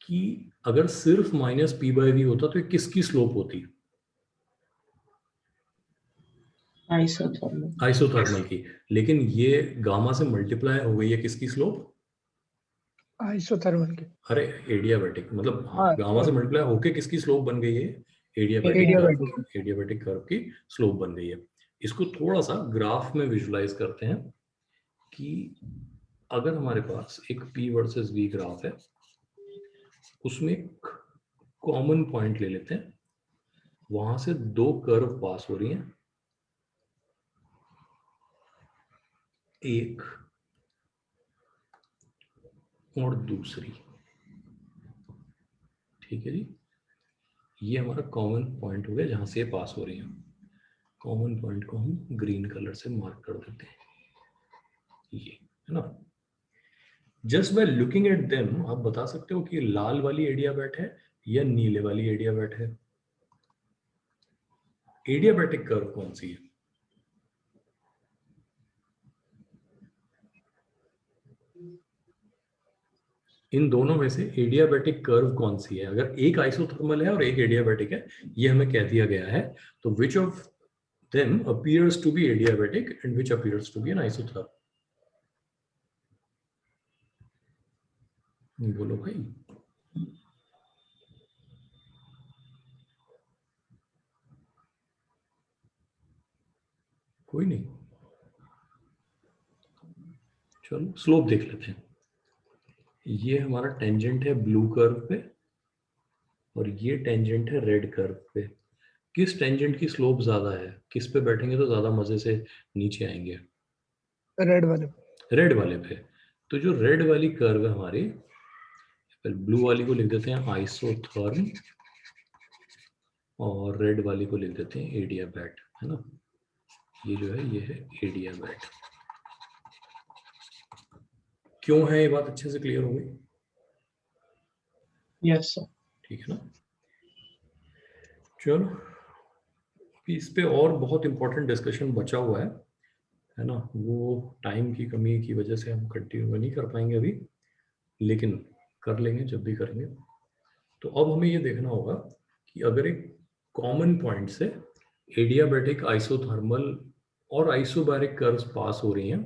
कि अगर सिर्फ माइनस पी बाई वी होता तो ये किसकी स्लोप होती? आइसोथर्मल। आइसोथर्मल की। लेकिन ये गामा से मल्टीप्लाई हो गई है किसकी स्लोप? आइसोथर्मल की। अरे एडियाबैटिक, मतलब हाँ, हाँ, गामा से मल्टीप्लाई होके किसकी स्लोप बन गई है? Adiabatic adiabatic. एडियाबैटिक कर्व की स्लोप बन गई है। इसको थोड़ा सा ग्राफ में विजुलाइज करते हैं कि अगर हमारे पास एक P वर्सेस V ग्राफ है, उसमें कॉमन पॉइंट ले लेते हैं, वहां से दो कर्व पास हो रही हैं, एक और दूसरी। ठीक है जी, ये हमारा कॉमन पॉइंट हो गया जहां से ये पास हो रही है। कॉमन पॉइंट को हम ग्रीन कलर से मार्क कर देते हैं, ये है ना। Just by looking at them आप बता सकते हो कि लाल वाली एडियाबैट है या नीले वाली एडियाबैट है। एडियाबैटिक कर्व कौन सी है? इन दोनों में से एडियाबैटिक कर्व कौन सी है? अगर एक आइसोथर्मल है और एक एडियाबैटिक है, ये हमें कह दिया गया है, तो which of them appears to be adiabatic and which appears to be an isothermal? बोलो भाई। कोई नहीं, चलो स्लोप देख लेते हैं। ये हमारा टेंजेंट है ब्लू कर्व पे और ये टेंजेंट है रेड कर्व पे। किस टेंजेंट की स्लोप ज्यादा है? किस पे बैठेंगे तो ज्यादा मजे से नीचे आएंगे? रेड वाले। रेड वाले पे। तो जो रेड वाली कर्व है हमारी, ब्लू वाली को लिख देते हैं आइसोथर्म और रेड वाली को लिख देते हैं एडियाबैट, है ना। ये जो है ये है एडियाबैट। क्यों है ये बात अच्छे से क्लियर हो गई? Yes sir. ठीक है ना। चलो इस पे और बहुत इंपॉर्टेंट डिस्कशन बचा हुआ है ना। वो टाइम की कमी की वजह से हम कंटिन्यू नहीं कर पाएंगे अभी, लेकिन कर लेंगे जब भी करेंगे। तो अब हमें ये देखना होगा कि अगर एक कॉमन पॉइंट से एडियाबैटिक, आइसोथर्मल और आइसोबैरिक कर्व्स पास हो रही हैं,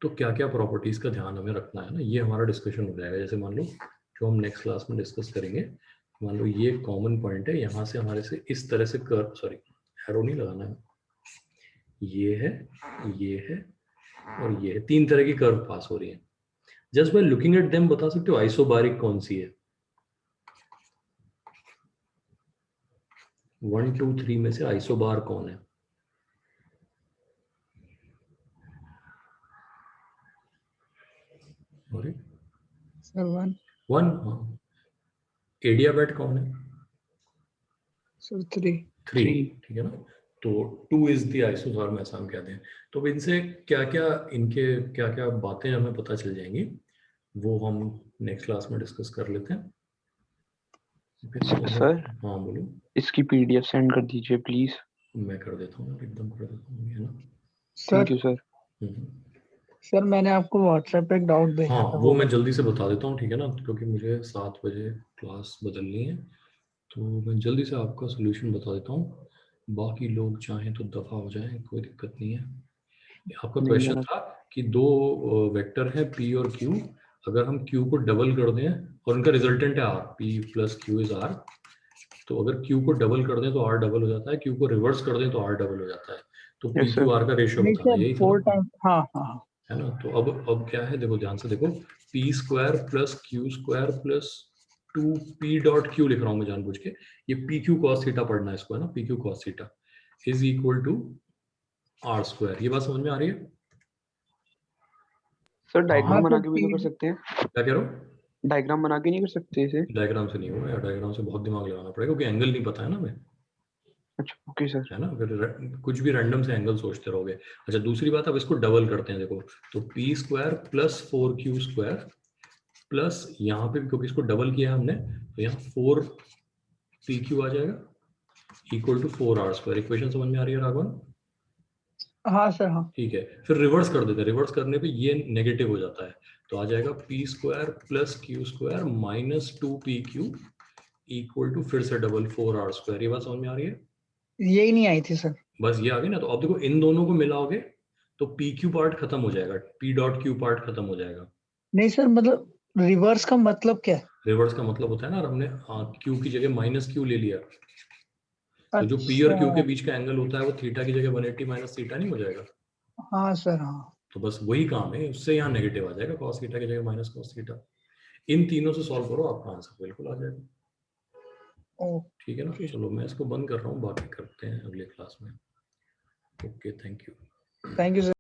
तो क्या क्या प्रॉपर्टीज का ध्यान हमें रखना है ना, ये हमारा डिस्कशन हो जाएगा। जैसे मान लो जो हम नेक्स्ट क्लास में डिस्कस करेंगे, मान लो ये कॉमन पॉइंट है, यहाँ से हमारे से इस तरह से कर्व, सॉरी एरो नहीं लगाना है, ये है और ये है, तीन तरह की कर्व पास हो रही है। Just by looking at them बता सकते हो आइसोबारिक कौन सी है? 1 2 3 में से आइसोबार कौन है? Sir one. हाँ, एडियाबैट कौन है? सर 3। 3, ठीक है ना। तो 2 इज द आइसोथर्म, ऐसा हम कहते हैं। तो अब इनसे क्या क्या, इनके क्या क्या बातें हमें पता चल जाएंगी, वो हम नेक्स्ट क्लास में डिस्कस कर लेते हैं। सर हाँ बोलो। इसकी पीडीएफ सेंड कर दीजिए प्लीज। मैं कर देता हूँ, एकदम कर देता हूँ, है ना। Thank sir you sir. Sir मैंने आपको व्हाट्सएप पे एक डाउट भेजा हाँ था, वो मैं जल्दी से बता देता हूँ, ठीक है ना, क्योंकि मुझे 7 बजे क्लास बदलनी है, तो मैं जल्दी से आपका सोल्यूशन बता देता हूँ। बाकी लोग चाहें तो दफा हो जाएं, कोई दिक्कत नहीं है। आपका नहीं क्वेश्चन जाना। था कि दो वेक्टर है p और q, अगर हम q को डबल कर दें और उनका रिजल्टेंट है r, p plus q is r, तो अगर q को डबल कर दें तो r डबल हो जाता है, q को रिवर्स कर दें तो r डबल हो जाता है। तो p yes q sir. r का रेशियो नहीं बताना, सर यही था 4 ना, टाइम। हाँ हाँ है ना। तो अब क्या है, देखो ध्यान से देखो, p square plus q square plus 2p dot q लिख रहा हूँ मैं जानबूझ के, ये p q cos थीटा पढ़ना है इसको, है ना, p q cos theta is equal to R square. ये बात समझ में आ रही है? सर हाँ डायग्राम बना सर के भी तो P कर सकते हैं, क्या कह रहे हो? डायग्राम बना के नहीं कर सकते इसे? डायग्राम से नहीं होगा यार, डायग्राम से बहुत दिमाग लगाना पड़ेगा क्योंकि एंगल नहीं पता है ना हमें, अच्छा ओके सर। है ना? फिर कुछ भी रैंडम से एंगल सोचते रहोगे। अच्छा दूसरी बात, अब इसको डबल करते हैं, देखो तो P square plus 4q square plus यहाँ पे भी क्योंकि इसको डबल किया है हमने तो यहाँ 4pq आ जाएगा equal to 4r square. Equation समझ में आ रही है राघवन? हाँ सर हाँ। ठीक है, फिर रिवर्स कर देते हैं। रिवर्स करने पे ये नेगेटिव हो जाता है तो आ जाएगा P square plus Q square minus 2pq equal to फिर से डबल 4r स्क्वायर। ये बात समझ में आ रही है? यही नहीं आई थी सर। बस ये आ गई ना। तो अब देखो इन दोनों को मिलाओगे तो पी क्यू पार्ट खत्म हो जाएगा, पी डॉट क्यू पार्ट खत्म हो जाएगा। नहीं सर मतलब रिवर्स का मतलब क्या है? रिवर्स का मतलब होता है ना, हमने क्यू की जगह माइनस क्यू ले लिया तो जो पी और क्यू के अच्छा बीच का एंगल होता है वो थीटा की जगह 180 माइनस थीटा नहीं हो जाएगा? हाँ सर हाँ। तो बस वही काम है, उससे यहाँ नेगेटिव आ जाएगा, कॉस थीटा की जगह माइनस कॉस थीटा। इन तीनों से सॉल्व करो, आपका आंसर बिल्कुल आ जाएगा। ठीक है ना? ओके चलो मैं इसको बंद कर रहा हूँ, बाकी करते हैं अगले क्लास में। Okay, thank you. Thank you sir.